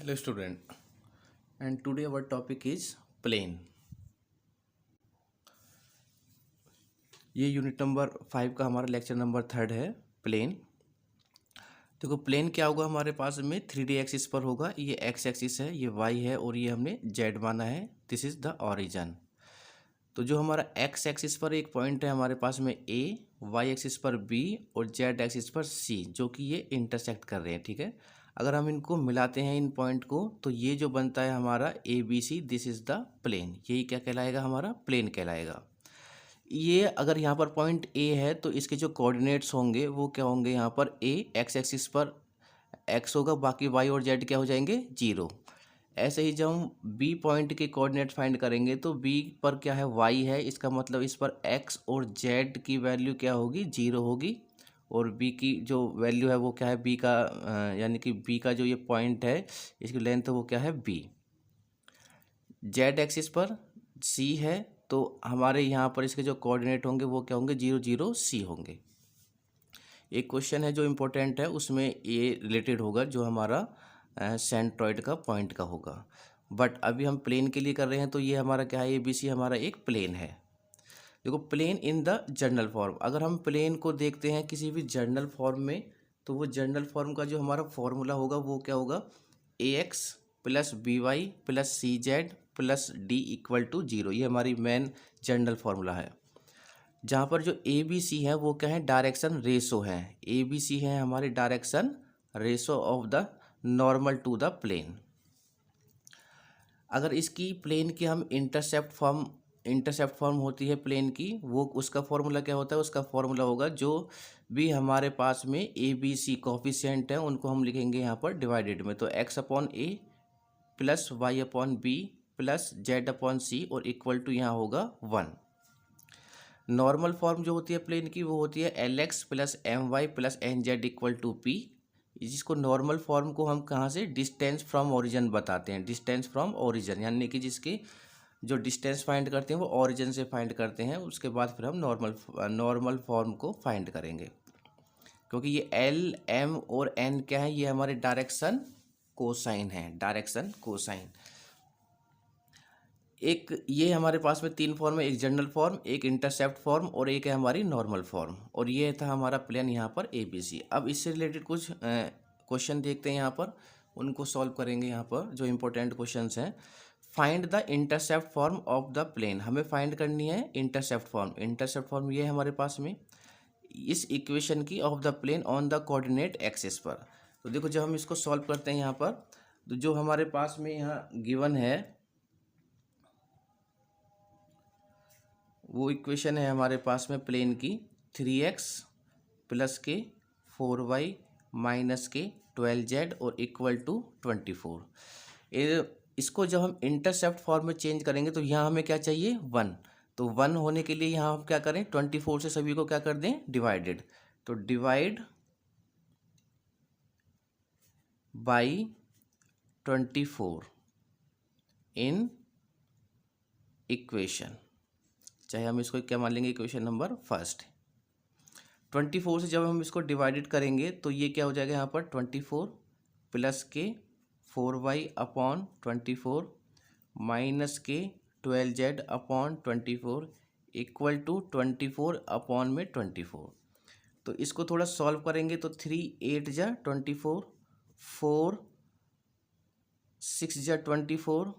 Hello student, and today our topic is plane. ये unit number 5 का हमारा lecture number 3 है प्लेन। देखो प्लेन क्या होगा, हमारे पास में 3D एक्सिस पर होगा। ये एक्स एक्सिस है, ये वाई है और ये हमने जेड माना है। This is the origin. तो जो हमारा एक्स एक्सिस पर एक पॉइंट है हमारे पास में ए, वाई एक्सिस पर बी और जेड एक्सिस पर सी, जो कि ये इंटरसेक्ट कर रहे हैं। ठीक है, अगर हम इनको मिलाते हैं इन पॉइंट को तो ये जो बनता है हमारा A B C, this is the plane. यही क्या कहलाएगा, हमारा प्लेन कहलाएगा। ये अगर यहाँ पर पॉइंट ए है तो इसके जो कोऑर्डिनेट्स होंगे वो क्या होंगे, यहाँ पर ए एक्स एक्सिस पर एक्स होगा, बाकी वाई और जेड क्या हो जाएंगे, जीरो। ऐसे ही जब हम बी पॉइंट के कोऑर्डिनेट फाइंड करेंगे तो बी पर क्या है, वाई है, इसका मतलब इस पर एक्स और जेड की वैल्यू क्या होगी, जीरो होगी। और बी की जो वैल्यू है वो क्या है, बी का यानी कि बी का जो ये पॉइंट है इसकी लेंथ वो क्या है, बी। जेड एक्सिस पर सी है तो हमारे यहाँ पर इसके जो कोऑर्डिनेट होंगे वो क्या होंगे, जीरो जीरो सी होंगे। एक क्वेश्चन है जो इम्पोर्टेंट है, उसमें ये रिलेटेड होगा जो हमारा सेंट्रॉइड का पॉइंट का होगा। बट अभी हम प्लेन के लिए कर रहे हैं तो ये हमारा क्या है, ए बी सी हमारा एक प्लेन है। देखो plane in the general form, अगर हम प्लेन को देखते हैं किसी भी जनरल फॉर्म में तो वो जनरल फॉर्म का जो हमारा फॉर्मूला होगा वो क्या होगा, A X plus B Y plus C Z plus D equal to zero. ये हमारी मेन जनरल फार्मूला है। जहाँ पर जो ए बी सी है वो क्या है, डायरेक्शन रेशो है। ए बी सी है हमारी direction ratio of the normal to the plane. अगर इसकी प्लेन की हम इंटरसेप्ट फॉर्म होती है प्लेन की, वो उसका फॉर्मूला क्या होता है, उसका फॉर्मूला होगा जो भी हमारे पास में ए बी सी कोफिशिएंट है उनको हम लिखेंगे यहाँ पर डिवाइडेड में। तो X upon A plus Y upon B plus Z upon C और इक्वल टू यहाँ होगा 1। नॉर्मल फॉर्म जो होती है प्लेन की वो होती है l x plus m y plus n z equal to p. जिसको नॉर्मल फॉर्म को हम कहाँ से, डिस्टेंस फ्रॉम ओरिजिन बताते हैं। डिस्टेंस फ्रॉम ओरिजिन यानी कि जिसकी जो डिस्टेंस फाइंड करते हैं वो ओरिजिन से फाइंड करते हैं, उसके बाद फिर हम नॉर्मल फॉर्म को फाइंड करेंगे। क्योंकि ये एल एम और एन क्या है, ये हमारे डायरेक्शन कोसाइन है, डायरेक्शन कोसाइन। एक ये हमारे पास में तीन फॉर्म है, एक जनरल फॉर्म, एक इंटरसेप्ट फॉर्म और एक है हमारी नॉर्मल फॉर्म। और ये था हमारा प्लेन यहाँ पर ए बी सी। अब इससे रिलेटेड कुछ क्वेश्चन देखते हैं यहाँ पर, उनको सॉल्व करेंगे। यहाँ पर जो इंपॉर्टेंट क्वेश्चंस हैं, find the intercept form of the plane. हमें फाइंड करनी है इंटरसेप्ट फॉर्म। इंटरसेप्ट फॉर्म ये है हमारे पास में इस इक्वेशन की of the plane on the coordinate axis पर। तो देखो जब हम इसको सॉल्व करते हैं यहाँ पर, तो जो हमारे पास में यहाँ गिवन है वो इक्वेशन है हमारे पास में प्लेन की 3x प्लस के 4y माइनस के 12z और इक्वल टू 24। इसको जब हम इंटरसेप्ट फॉर्म में चेंज करेंगे तो यहाँ हमें क्या चाहिए, 1। तो 1 होने के लिए यहाँ हम क्या करें, 24 से सभी को क्या कर दें, डिवाइडेड। तो डिवाइड बाई 24 इन इक्वेशन, चाहे हम इसको क्या मान लेंगे, इक्वेशन नंबर फर्स्ट। 24 से जब हम इसको डिवाइडेड करेंगे तो ये क्या हो जाएगा, यहाँ पर 24 प्लस के 4y अपॉन 24 माइनस के 12z upon 24 equal to 24 upon में 24। तो इसको थोड़ा सॉल्व करेंगे तो 3 8 जा 24, 4 6 जा 24,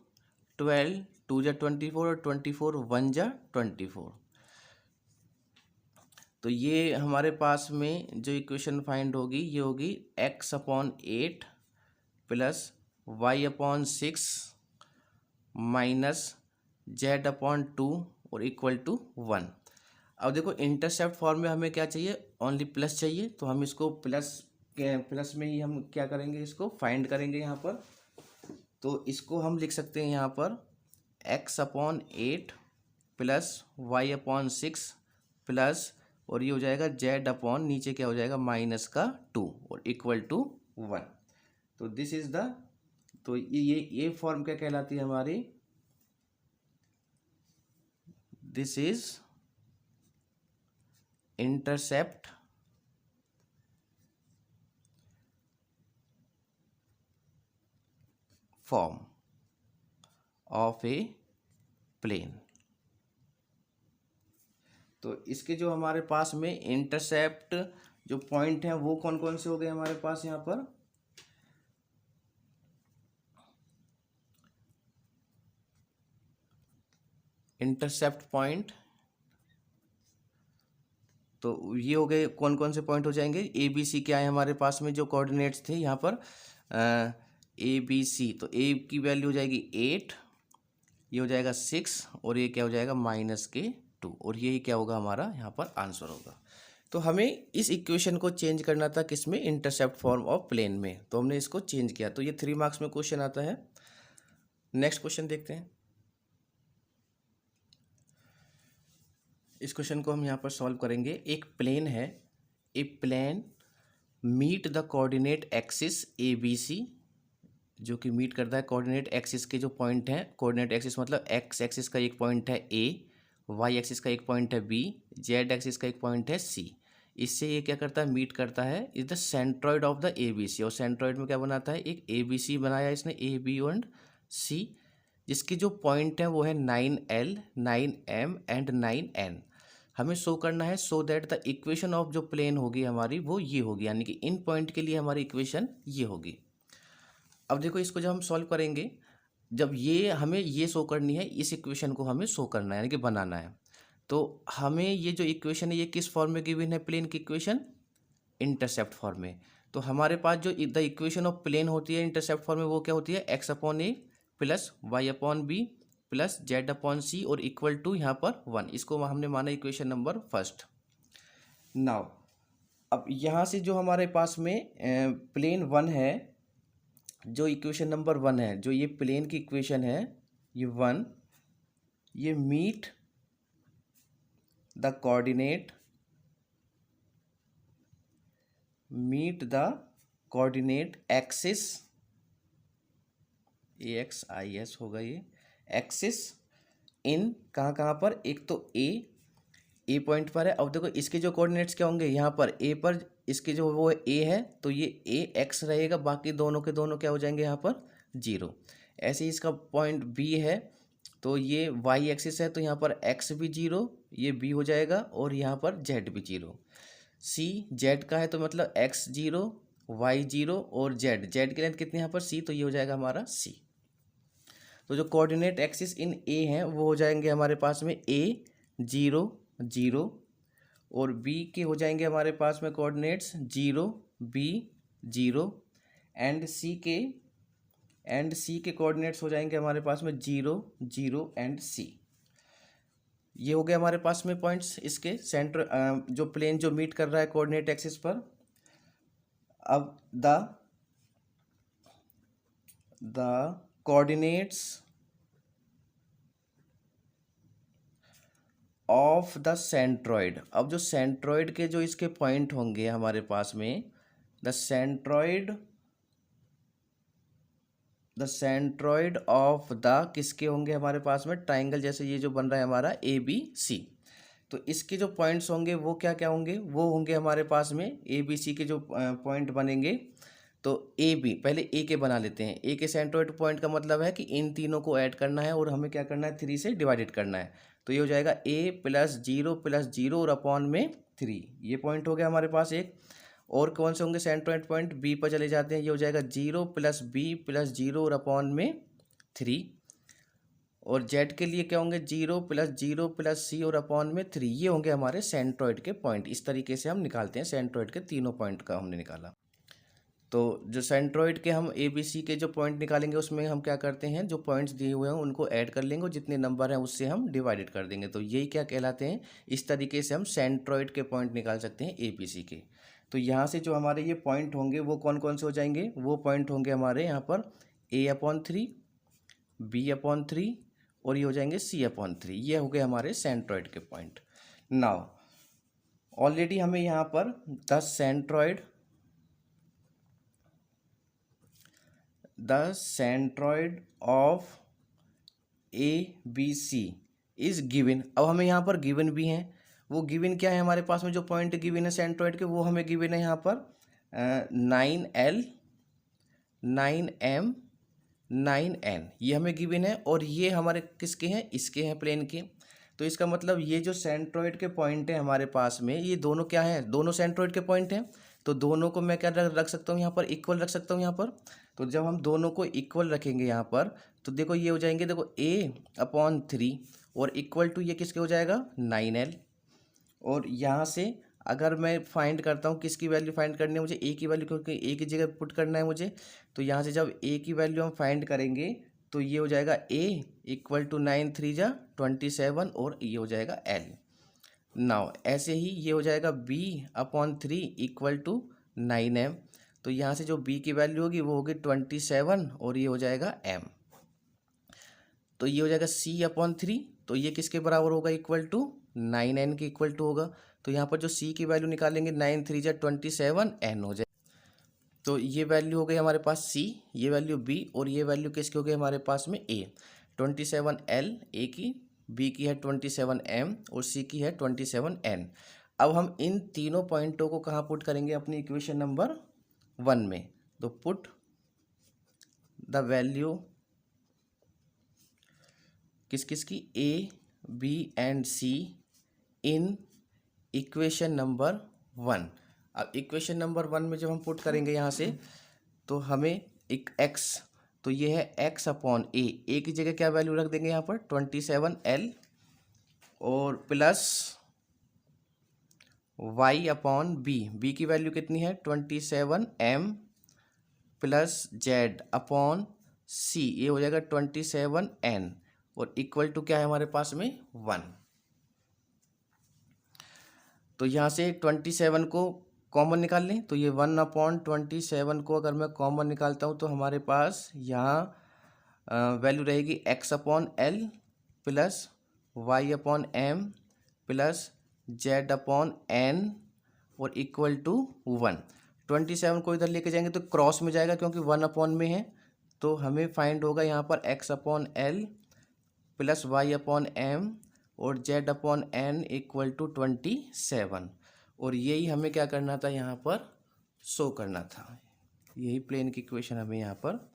12 2 जा 24 और 24 1 जा 24। तो ये हमारे पास में जो इक्वेशन फाइंड होगी ये होगी x upon 8 plus Y upon 6 minus z upon 2 और इक्वल टू 1। अब देखो इंटरसेप्ट फॉर्म में हमें क्या चाहिए, ओनली प्लस चाहिए। तो हम इसको प्लस में ही हम क्या करेंगे, इसको फाइंड करेंगे यहाँ पर। तो इसको हम लिख सकते हैं यहाँ पर x upon 8 plus Y upon 6 plus और ये हो जाएगा जेड अपॉन नीचे क्या हो जाएगा, माइनस का 2 और इक्वल टू 1। तो दिस इज द, तो ये फॉर्म क्या कहलाती है हमारी, this is intercept form of a plane. तो इसके जो हमारे पास में इंटरसेप्ट जो पॉइंट हैं वो कौन कौन से हो गए हमारे पास यहाँ पर, इंटरसेप्ट पॉइंट। तो ये हो गए, कौन कौन से पॉइंट हो जाएंगे, ए बी सी क्या है हमारे पास में जो कोऑर्डिनेट्स थे यहाँ पर, ए बी सी। तो ए की वैल्यू हो जाएगी 8, ये हो जाएगा 6 और ये क्या हो जाएगा -2, और यही क्या होगा हमारा यहाँ पर आंसर होगा। तो हमें इस इक्वेशन को चेंज करना था किसमें, इंटरसेप्ट फॉर्म ऑफ प्लेन में, तो हमने इसको चेंज किया। तो ये 3 मार्क्स में क्वेश्चन आता है। नेक्स्ट क्वेश्चन देखते हैं। इस क्वेश्चन को हम यहाँ पर सॉल्व करेंगे। एक प्लेन है, a plane meet the coordinate axis A B C, जो कि मीट करता है कोऑर्डिनेट एक्सिस के जो पॉइंट हैं, कोऑर्डिनेट एक्सिस मतलब एक्स एक्सिस का एक पॉइंट है ए, वाई एक्सिस का एक पॉइंट है बी, जेड एक्सिस का एक पॉइंट है सी। इससे ये क्या करता है, मीट करता है is the centroid of the A B C. और सेंट्रॉइड में क्या बनाता है, एक ए बी सी बनाया इसने, ए बी एंड सी, जिसकी जो पॉइंट है वो है 9L, 9M एंड 9N। हमें शो करना है so that the equation of जो प्लेन होगी हमारी वो ये होगी, यानी कि इन पॉइंट के लिए हमारी इक्वेशन ये होगी। अब देखो इसको जब हम सॉल्व करेंगे, जब ये हमें ये शो करनी है, इस इक्वेशन को हमें शो करना है यानी कि बनाना है, तो हमें ये जो इक्वेशन है ये किस फॉर्म में गिवन है, प्लेन की इक्वेशन इंटरसेप्ट फॉर्म में। तो हमारे पास जो द इक्वेशन ऑफ प्लेन होती है इंटरसेप्ट फॉर्म में वो क्या होती है, x/a plus y/b plus z/c और इक्वल टू यहाँ पर 1। इसको हमने माना इक्वेशन नंबर फर्स्ट। नाउ अब यहाँ से जो हमारे पास में प्लेन 1 है, जो इक्वेशन नंबर 1 है, जो ये प्लेन की इक्वेशन है ये 1, ये meet the coordinate axis, AXIS होगा ये, एक्सिस इन कहाँ पर, एक तो ए पॉइंट पर है। अब देखो इसके जो कोऑर्डिनेट्स क्या होंगे, यहाँ पर ए पर इसके जो वो ए है तो ये AX रहेगा, बाकी दोनों के दोनों क्या हो जाएंगे यहाँ पर 0। ऐसे ही इसका पॉइंट बी है, तो ये वाई एक्सिस है तो यहाँ पर x भी 0, ये b हो जाएगा, और यहाँ पर z भी 0। सी z का है तो मतलब x 0, y 0 और z की लेंथ कितनी यहाँ पर c, तो ये हो जाएगा हमारा c। तो जो कोऑर्डिनेट एक्सिस इन a हैं वो हो जाएंगे हमारे पास में a 0 0 और b के हो जाएंगे हमारे पास में कोऑर्डिनेट्स 0 b 0 एंड c के कोऑर्डिनेट्स हो जाएंगे हमारे पास में 0 0 एंड c। ये हो गए हमारे पास में पॉइंट्स इसके सेंटर, जो प्लेन जो मीट कर रहा है कोऑर्डिनेट एक्सिस पर। अब the coordinates of the centroid, अब जो सेंट्रॉइड के जो इसके पॉइंट होंगे हमारे पास में, द सेंट्रॉइड ऑफ द किसके होंगे हमारे पास में, ट्राइंगल जैसे ये जो बन रहा है हमारा ABC। तो इसके जो पॉइंट्स होंगे वो क्या क्या होंगे, वो होंगे हमारे पास में ABC के जो पॉइंट बनेंगे। तो AB पहले ए के बना लेते हैं। ए के सेंट्रॉइड पॉइंट का मतलब है कि इन तीनों को ऐड करना है और हमें क्या करना है, 3 से डिवाइडेड करना है। तो ये हो जाएगा a + 0 और अपॉन में 3, ये पॉइंट हो गया हमारे पास एक। और कौन से होंगे सेंट्रॉइड पॉइंट, बी पर चले जाते हैं, ये हो जाएगा 0 + b + 0 और अपॉन में 3। और जेड के लिए क्या होंगे, 0 + 0 + c और अपॉन में 3। ये होंगे हमारे सेंट्रॉइड के पॉइंट। इस तरीके से हम निकालते हैं, सेंट्रॉइड के तीनों पॉइंट का हमने निकाला। तो जो सेंट्रॉइड के हम ABC के जो पॉइंट निकालेंगे उसमें हम क्या करते हैं, जो पॉइंट्स दिए हुए हैं उनको ऐड कर लेंगे और जितने नंबर हैं उससे हम डिवाइडेड कर देंगे। तो यही क्या कहलाते हैं, इस तरीके से हम सेंट्रॉइड के पॉइंट निकाल सकते हैं ABC के। तो यहाँ से जो हमारे ये पॉइंट होंगे वो कौन कौन से हो जाएंगे, वो पॉइंट होंगे हमारे यहाँ पर A/3 B/3 और ये हो जाएंगे C/3। ये हो गए हमारे सेंट्रॉइड के पॉइंट। नाउ ऑलरेडी हमें यहाँ पर the centroid of ABC is given. अब हमें यहाँ पर गिवन भी हैं, वो गिवन क्या है हमारे पास में, जो पॉइंट गिवन है सेंट्रॉइड के वो हमें गिवन है यहाँ पर 9L 9M 9n, ये हमें गिवन है और ये हमारे किसके हैं, इसके हैं प्लेन के। तो इसका मतलब ये जो सेंट्रोइड के पॉइंट है हमारे पास में, ये दोनों क्या हैं, दोनों सेंट्रोइड के पॉइंट हैं। तो दोनों को मैं क्या रख सकता हूँ यहाँ पर, इक्वल रख सकता हूँ यहाँ पर। तो जब हम दोनों को इक्वल रखेंगे यहाँ पर, तो देखो ये हो जाएंगे, देखो a/3 और इक्वल टू ये किसके हो जाएगा, 9l। और यहाँ से अगर मैं फाइंड करता हूँ, किसकी वैल्यू फाइंड करनी है मुझे, a की वैल्यू, क्योंकि a की जगह पुट करना है मुझे। तो यहाँ से जब a की वैल्यू हम फाइंड करेंगे तो ये हो जाएगा a इक्वल टू 9×3 = 27 और ये हो जाएगा l। नाउ ऐसे ही ये हो जाएगा b/3 इक्वल टू 9m। तो यहाँ से जो b की वैल्यू होगी वो होगी 27 और ये हो जाएगा m। तो ये हो जाएगा c/3, तो ये किसके बराबर होगा, इक्वल टू 9n के इक्वल टू होगा। तो यहाँ पर जो c की वैल्यू निकालेंगे 9×3 = 27 n हो जाए। तो ये वैल्यू हो गई हमारे पास c, ये वैल्यू b और ये वैल्यू किसकी हो गई हमारे पास में a। 27l a की, b की है 27m और c की है 27n। अब हम इन तीनों पॉइंटों को कहाँ पुट करेंगे, अपनी इक्वेशन नंबर 1 में। तो पुट द वैल्यू किस किस की, a b and c in equation number 1। अब इक्वेशन नंबर 1 में जब हम पुट करेंगे यहाँ से, तो हमें एक x, तो ये है x/a, a की जगह क्या वैल्यू रख देंगे यहाँ पर 27l और प्लस y/b, b की वैल्यू कितनी है 27m प्लस z/c, ये हो जाएगा 27n और इक्वल टू क्या है हमारे पास में 1। तो यहाँ से 27 को कॉमन निकाल लें, तो ये 1/27 को अगर मैं कॉमन निकालता हूँ तो हमारे पास यहाँ वैल्यू रहेगी x/l plus y/m plus z/n और इक्वल टू 1। 27 को इधर लेके जाएंगे तो क्रॉस में जाएगा क्योंकि 1/में है। तो हमें फाइंड होगा यहाँ पर x/l प्लस y/m और z/n इक्वल टू 27। और यही हमें क्या करना था, यहाँ पर शो करना था। यही प्लेन की इक्वेशन हमें यहाँ पर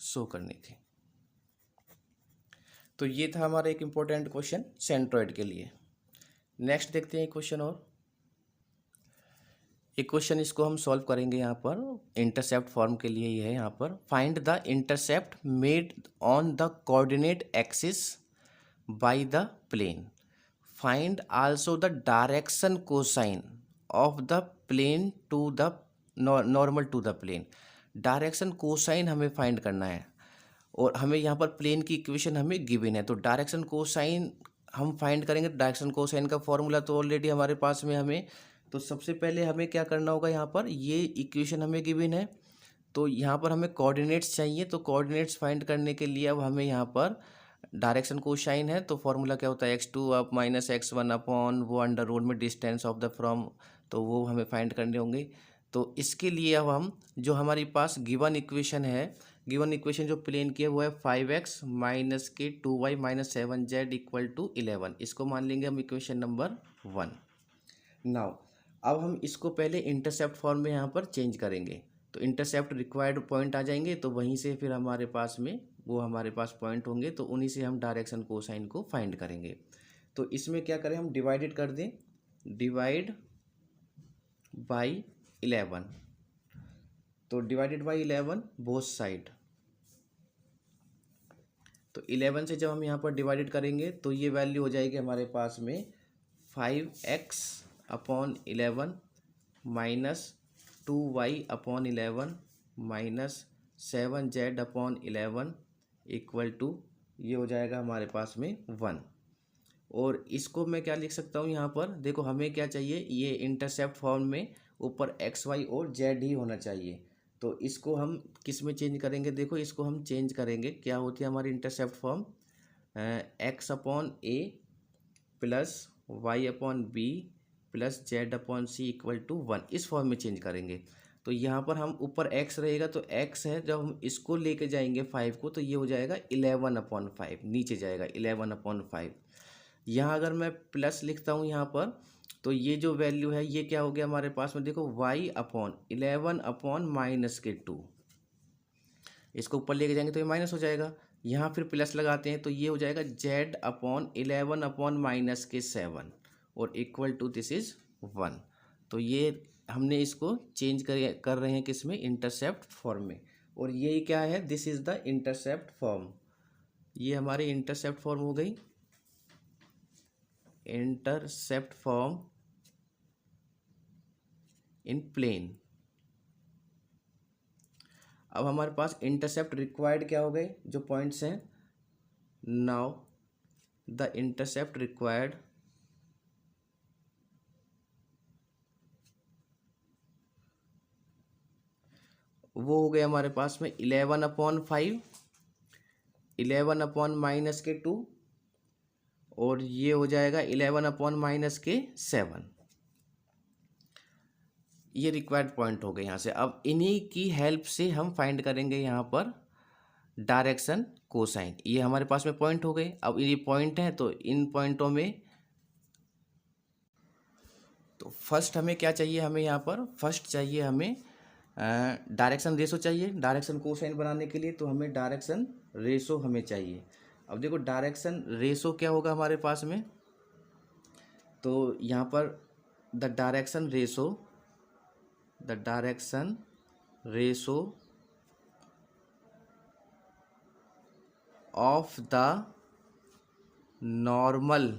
शो करनी थी। तो ये था हमारा एक इम्पोर्टेंट क्वेश्चन सेंट्रॉइड के लिए। नेक्स्ट देखते हैं क्वेश्चन, और एक क्वेश्चन इसको हम सॉल्व करेंगे यहाँ पर इंटरसेप्ट फॉर्म के लिए। ये है यहाँ पर, find the intercept made on the coordinate axis by the plane, find also the direction cosine of the plane to the normal to the plane. Direction cosine हमें फाइंड करना है और हमें यहाँ पर प्लेन की इक्वेशन हमें गिवन है। तो डायरेक्शन कोसाइन हम फाइंड करेंगे। डायरेक्शन कोसाइन का फॉर्मूला तो ऑलरेडी हमारे पास में हमें, तो सबसे पहले हमें क्या करना होगा, यहाँ पर ये इक्वेशन हमें गिवन है तो यहाँ पर हमें कोऑर्डिनेट्स चाहिए। तो कोऑर्डिनेट्स फाइंड करने के लिए अब हमें यहाँ पर डायरेक्शन कोसाइन है तो फॉर्मूला क्या होता है, x2 up minus x1 upon वो अंडर रूट में डिस्टेंस ऑफ द फ्रॉम, तो वो हमें फाइंड करने होंगे। तो इसके लिए अब हम जो हमारे पास गिवन इक्वेशन है, गिवन इक्वेशन जो प्लेन की है वो है 5x माइनस के 2y minus 7z equal to 11। इसको मान लेंगे हम इक्वेशन नंबर 1। नाउ अब हम इसको पहले इंटरसेप्ट फॉर्म में यहाँ पर चेंज करेंगे। तो इंटरसेप्ट रिक्वायर्ड पॉइंट आ जाएंगे, तो वहीं से फिर हमारे पास में वो हमारे पास पॉइंट होंगे, तो उन्हीं से हम डायरेक्शन कोसाइन को फाइंड करेंगे। तो इसमें क्या करें, हम डिवाइडेड कर दें, डिवाइड बाई 11। तो डिवाइडेड बाई 11 बोथ साइड। तो 11 से जब हम यहाँ पर डिवाइडेड करेंगे तो ये वैल्यू हो जाएगी हमारे पास में 5x/11 minus 2y/11 minus 7z/11 equal to ये हो जाएगा हमारे पास में 1। और इसको मैं क्या लिख सकता हूँ यहाँ पर, देखो हमें क्या चाहिए, ये इंटरसेप्ट फॉर्म में ऊपर x, y और z ही होना चाहिए। तो इसको हम किस में चेंज करेंगे, देखो इसको हम चेंज करेंगे, क्या होती है हमारी intercept form, x/a plus y/b plus z/c equal to 1, इस फॉर्म में चेंज करेंगे। तो यहाँ पर हम ऊपर x रहेगा तो x है, जब हम इसको लेके जाएंगे 5 को तो ये हो जाएगा 11/5, नीचे जाएगा 11/5। यहाँ अगर मैं प्लस लिखता हूँ यहाँ पर, तो ये जो वैल्यू है ये क्या हो गया हमारे पास में, देखो y/11/-2, इसको ऊपर लेके जाएंगे तो ये माइनस हो जाएगा, यहाँ फिर प्लस लगाते हैं तो ये हो जाएगा जेड अपॉन 11 अपॉन माइनस के 7 और इक्वल टू दिस इज 1। तो ये हमने इसको चेंज कर रहे हैं किस में, इंटरसेप्ट फॉर्म में। और ये क्या है, this is the intercept form. ये हमारी इंटरसेप्ट फॉर्म हो गई, इंटरसेप्ट फॉर्म इन प्लेन। अब हमारे पास इंटरसेप्ट रिक्वायर्ड क्या हो गए, जो पॉइंट्स हैं। नाउ द इंटरसेप्ट रिक्वायर्ड वो हो गए हमारे पास में 11 अपॉन 5, 11 अपॉन माइनस के 2 और ये हो जाएगा 11 अपॉन माइनस के 7। ये रिक्वायर्ड पॉइंट हो गए यहाँ से। अब इन्हीं की हेल्प से हम फाइंड करेंगे यहाँ पर डायरेक्शन कोसाइन। ये हमारे पास में पॉइंट हो गए। अब ये पॉइंट हैं तो इन पॉइंटों में तो फर्स्ट हमें क्या चाहिए, हमें यहाँ पर फर्स्ट चाहिए हमें डायरेक्शन रेशो चाहिए डायरेक्शन कोसाइन बनाने के लिए। तो हमें डायरेक्शन रेशो हमें चाहिए। अब देखो डायरेक्शन रेशो क्या होगा हमारे पास में, तो यहाँ पर the direction ratio of the normal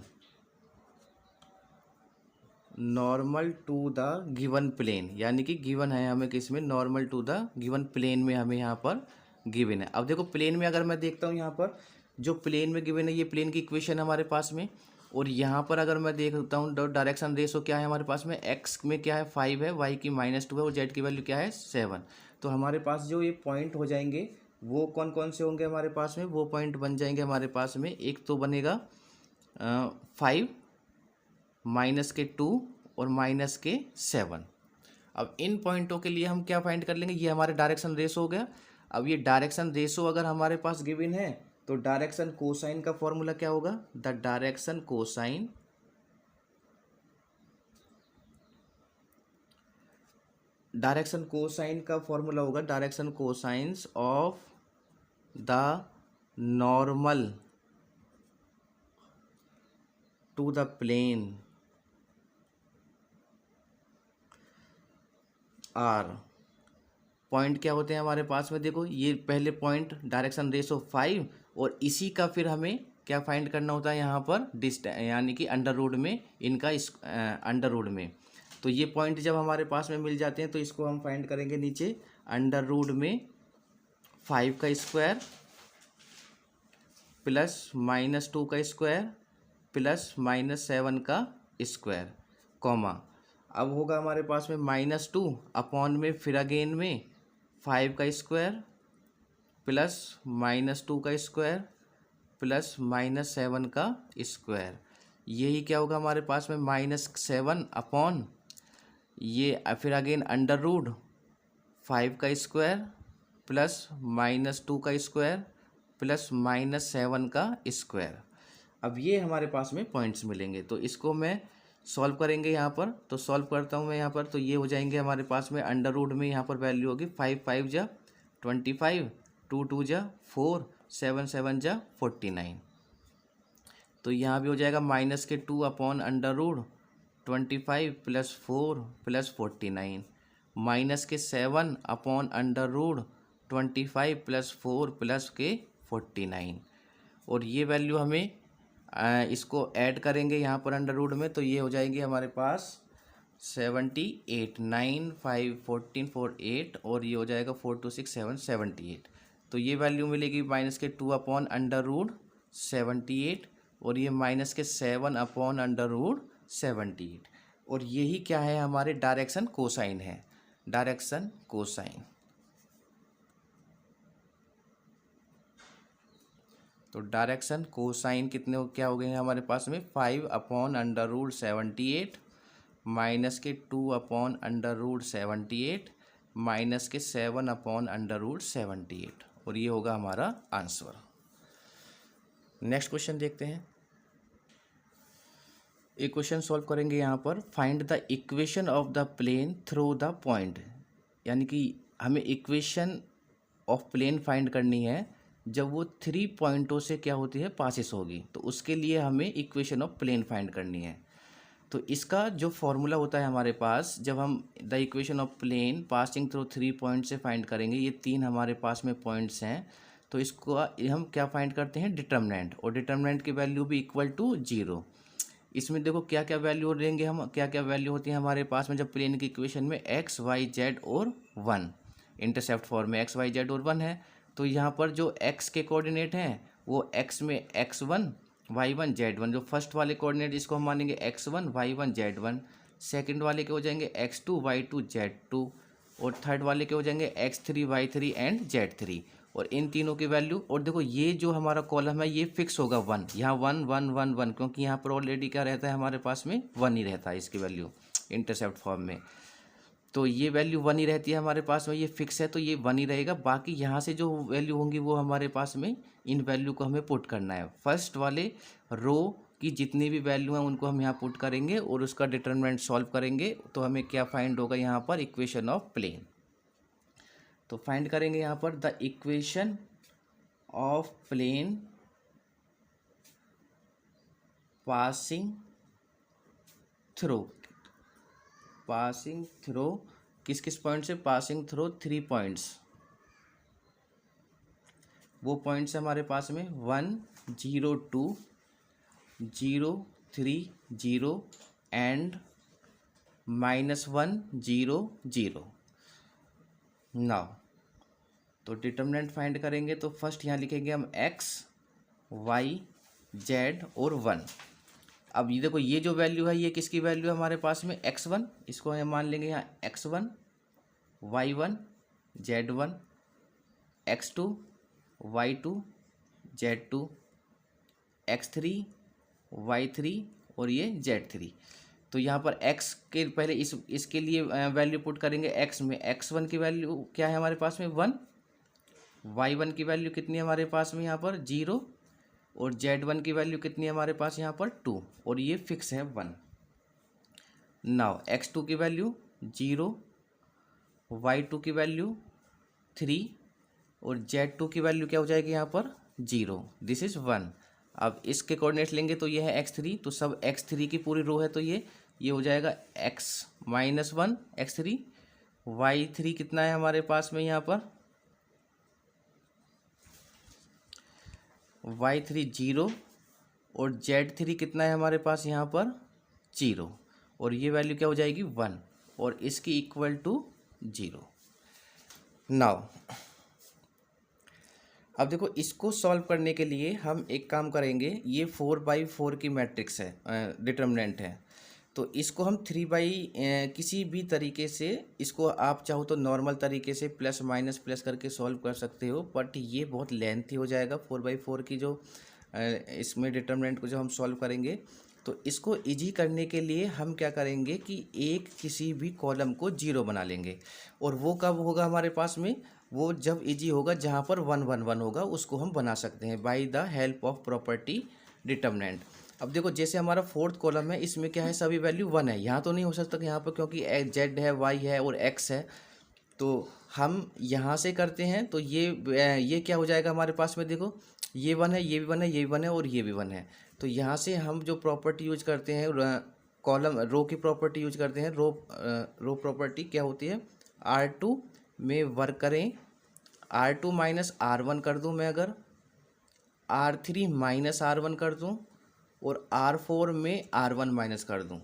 to the given plane, यानी कि गिवन है हमें किस में, normal to the given plane में हमें यहाँ पर गिवन है। अब देखो प्लेन में अगर मैं देखता हूँ यहाँ पर जो प्लेन में गिवन है, ये प्लेन की इक्वेशन हमारे पास में। और यहाँ पर अगर मैं देखता हूँ डायरेक्शन रेशो क्या है हमारे पास में, एक्स में क्या है 5 है, वाई की -2 है और जेड की वैल्यू क्या है 7। तो हमारे पास जो ये पॉइंट हो जाएंगे वो कौन कौन से होंगे हमारे पास में, वो पॉइंट बन जाएंगे हमारे पास में। एक तो बनेगा 5, माइनस के 2 और माइनस के 7। अब इन पॉइंटों के लिए हम क्या फाइंड कर लेंगे, ये हमारे डायरेक्शन रेशो हो गया। अब ये डायरेक्शन रेशो अगर हमारे पास गिवन है तो डायरेक्शन कोसाइन का फॉर्मूला क्या होगा, द डायरेक्शन कोसाइन का फॉर्मूला होगा direction cosines of the normal to the plane are. Point क्या होते हैं हमारे पास में, देखो ये पहले पॉइंट डायरेक्शन रेशो 5 और इसी का फिर हमें क्या फाइंड करना होता है यहाँ पर डिस्टेंस, यानी कि अंडर रूट में इनका अंडर रूट में। तो ये पॉइंट जब हमारे पास में मिल जाते हैं तो इसको हम फाइंड करेंगे नीचे, अंडर रूट में 5 का स्क्वायर प्लस -2 का स्क्वायर प्लस -7 का स्क्वायर, कॉमा। अब होगा हमारे पास में -2 अपॉन में फिर अगेन में 5 का स्क्वायर प्लस -2 का स्क्वायर प्लस -7 का स्क्वायर। यही क्या होगा हमारे पास में -7 अपॉन ये फिर अगेन अंडर रूट 5 का स्क्वायर प्लस -2 का स्क्वायर प्लस -7 का स्क्वायर। अब ये हमारे पास में पॉइंट्स मिलेंगे तो इसको मैं सॉल्व करेंगे यहाँ पर। तो सॉल्व करता हूँ मैं यहाँ पर, तो ये हो जाएंगे हमारे पास में अंडर रूट में यहाँ पर वैल्यू होगी 5 5 जा 25, 2 2 जा 4, 7 7 जा 49। तो यहाँ भी हो जाएगा -2 upon under root 25 plus 4 plus 49, -7 upon under root 25 plus 4 plus के 49। और ये वैल्यू हमें इसको ऐड करेंगे यहाँ पर अंडर रूट में, तो ये हो जाएगी हमारे पास 78, 9 5 14 4 8 और ये हो जाएगा 4 2 6 7 78। तो ये वैल्यू मिलेगी -2 अपॉन अंडर रूट 78 और ये -7 अपॉन अंडर रूट 78। और यही क्या है हमारे डायरेक्शन कोसाइन है, डायरेक्शन कोसाइन। तो डायरेक्शन कोसाइन कितने क्या हो गए हैं हमारे पास में, 5 upon under root 78 -2 upon under root 78 -7 upon under root 78। और ये होगा हमारा आंसर। नेक्स्ट क्वेश्चन देखते हैं। एक क्वेश्चन सॉल्व करेंगे यहाँ पर, find the equation of the plane through the point. यानी कि हमें इक्वेशन ऑफ प्लेन फाइंड करनी है जब वो 3 पॉइंटों से क्या होती है, पासिस होगी, तो उसके लिए हमें इक्वेशन ऑफ प्लेन फाइंड करनी है। तो इसका जो फॉर्मूला होता है हमारे पास, जब हम the equation of plane passing through 3 point से फाइंड करेंगे, ये 3 हमारे पास में पॉइंट्स हैं, तो इसको हम क्या फाइंड करते हैं, डिटर्मिनेंट, और डिटर्मिनेंट की वैल्यू भी इक्वल टू 0। इसमें देखो क्या क्या वैल्यू लेंगे हम, क्या क्या वैल्यू होती है हमारे पास में जब प्लेन की इक्वेशन में एक्स वाई जेड और 1, इंटरसेप्ट फॉर्म में एक्स वाई जेड और 1 है। तो यहाँ पर जो एक्स के कोऑर्डिनेट हैं वो एक्स में x1 y1 z1, जो फर्स्ट वाले कोऑर्डिनेट इसको हम मानेंगे x1 y1 z1, सेकंड वाले के हो जाएंगे x2 y2 z2, और थर्ड वाले के हो जाएंगे x3 y3 एंड z3, और इन तीनों की वैल्यू। और देखो ये जो हमारा कॉलम है ये फिक्स होगा 1, यहाँ 1 1 1 1, क्योंकि यहाँ पर ऑलरेडी क्या रहता है हमारे पास में 1 ही रहता है इसकी वैल्यू इंटरसेप्ट फॉर्म में। तो ये वैल्यू 1 ही रहती है हमारे पास में, ये फिक्स है तो ये 1 ही रहेगा। बाकी यहाँ से जो वैल्यू होंगी वो हमारे पास में इन वैल्यू को हमें पुट करना है। फर्स्ट वाले रो की जितनी भी वैल्यू हैं उनको हम यहाँ पुट करेंगे और उसका डिटरमिनेंट सॉल्व करेंगे, तो हमें क्या फाइंड होगा यहाँ पर, इक्वेशन ऑफ प्लेन। तो फाइंड करेंगे यहाँ पर the equation of plane passing through किस किस पॉइंट से, पासिंग थ्रो 3 पॉइंट्स। वो पॉइंट्स हमारे पास में 1 0 2 0 3 0 एंड -1 0 0। नाउ तो डिटर्मिनेंट फाइंड करेंगे, तो फर्स्ट यहाँ लिखेंगे हम x y z और 1। अब ये देखो ये जो वैल्यू है ये किसकी वैल्यू है हमारे पास में, x1, इसको हम मान लेंगे यहाँ x1 y1 z1, x2 y2 z2, x3 y3 और ये z3। तो यहाँ पर x के पहले इसके लिए वैल्यू पुट करेंगे। x में x1 की वैल्यू क्या है हमारे पास में 1, y1 की वैल्यू कितनी है हमारे पास में यहाँ पर 0, और z1 की वैल्यू कितनी है हमारे पास यहाँ पर 2, और ये फिक्स है 1। नाउ x2 की वैल्यू 0, y2 की वैल्यू 3 और z2 की वैल्यू क्या हो जाएगी यहाँ पर 0, दिस इज़ 1। अब इसके कोऑर्डिनेट लेंगे तो ये है x3, तो सब x3 की पूरी रो है, तो ये हो जाएगा x -1 x3, y3 कितना है हमारे पास में यहाँ पर y3 0, और z3 कितना है हमारे पास यहाँ पर 0, और ये वैल्यू क्या हो जाएगी 1, और इसकी इक्वल टू 0। नाउ अब देखो इसको सॉल्व करने के लिए हम एक काम करेंगे, ये 4/4 की मैट्रिक्स है, डिटर्मिनेंट है, तो इसको हम 3 किसी भी तरीके से, इसको आप चाहो तो नॉर्मल तरीके से प्लस माइनस प्लस करके सॉल्व कर सकते हो, बट ये बहुत लेंथी हो जाएगा 4/4 की जो इसमें डिटर्मिनेंट को जो हम सॉल्व करेंगे। तो इसको इजी करने के लिए हम क्या करेंगे कि एक किसी भी कॉलम को 0 बना लेंगे, और वो कब होगा हमारे पास में, वो जब इजी होगा जहाँ पर 1 1 1 होगा, उसको हम बना सकते हैं by the help of property determinant. अब देखो जैसे हमारा फोर्थ कॉलम है, इसमें क्या है, सभी वैल्यू 1 है, यहाँ तो नहीं हो सकता यहाँ पर क्योंकि z है y है और x है। तो हम यहाँ से करते हैं, तो ये क्या हो जाएगा हमारे पास में, देखो ये 1 है, ये भी 1 है, ये भी 1 है और ये भी 1 है। तो यहाँ से हम जो प्रॉपर्टी यूज करते हैं, कॉलम रो की प्रॉपर्टी यूज करते हैं। रो प्रॉपर्टी क्या होती है, R2 में वर्क करें, R2 - R1 कर दूं मैं, अगर R3 - R1 कर दूं, और R4 में R1 माइनस कर दूं,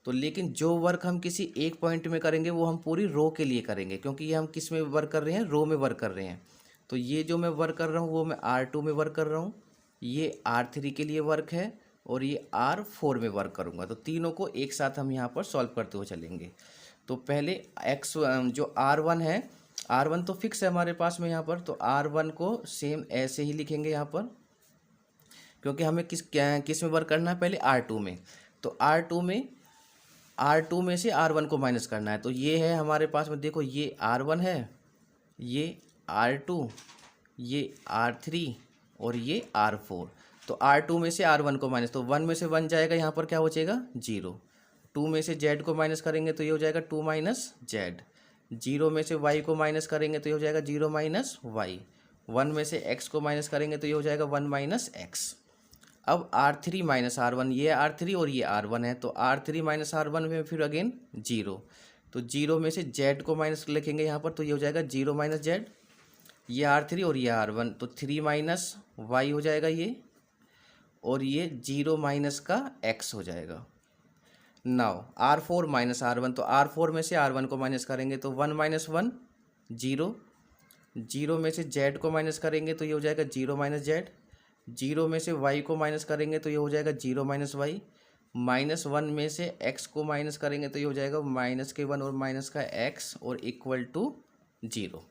तो लेकिन जो वर्क हम किसी एक पॉइंट में करेंगे वो हम पूरी रो के लिए करेंगे, क्योंकि ये हम किस में वर्क कर रहे हैं, रो में वर्क कर रहे हैं। तो ये जो मैं वर्क कर रहा हूँ वो मैं R2 में वर्क कर रहा हूँ, ये R3 के लिए वर्क है, और ये R4 में वर्क करूँगा। तो तीनों को एक साथ हम यहाँ पर सॉल्व करते हुए चलेंगे। तो पहले x जो R1 है, R1 तो फिक्स है हमारे पास में यहाँ पर, तो R1 को सेम ऐसे ही लिखेंगे यहाँ पर, क्योंकि हमें किस में वर्क करना है, पहले R2 में। तो R2 में से R1 को माइनस करना है, तो ये है हमारे पास में, देखो ये R1 है, ये R2, ये R3 और ये R4। तो R2 में से R1 को माइनस, तो 1 में से 1 जाएगा, यहाँ पर क्या हो जाएगा 0। 2 में से Z को माइनस करेंगे तो ये हो जाएगा 2 - Z। जीरो में से वाई को माइनस करेंगे तो ये हो जाएगा जीरो माइनस वाई, वन में से एक्स को माइनस करेंगे तो ये हो जाएगा वन माइनस एक्स। अब r three minus are one, ये आर थ्री और ये आर वन है, तो r three minus are one में फिर अगेन जीरो, तो जीरो में से जेड को माइनस लिखेंगे यहाँ पर, तो ये हो जाएगा जीरो माइनस जेड, ये आर थ्री और ये आर वन, तो थ्री माइनस वाई हो जाएगा ये, और ये जीरो माइनस का एक्स हो जाएगा। Now R four minus are one, तो आर फोर में से आर वन को माइनस करेंगे तो one minus one zero, zero में से जेड को माइनस करेंगे तो ये हो जाएगा जीरो माइनस जेड, जीरो में से वाई को माइनस करेंगे तो ये हो जाएगा zero minus y, minus one में से एक्स को माइनस करेंगे तो ये हो जाएगा माइनस के वन और माइनस का एक्स और इक्वल टू जीरो।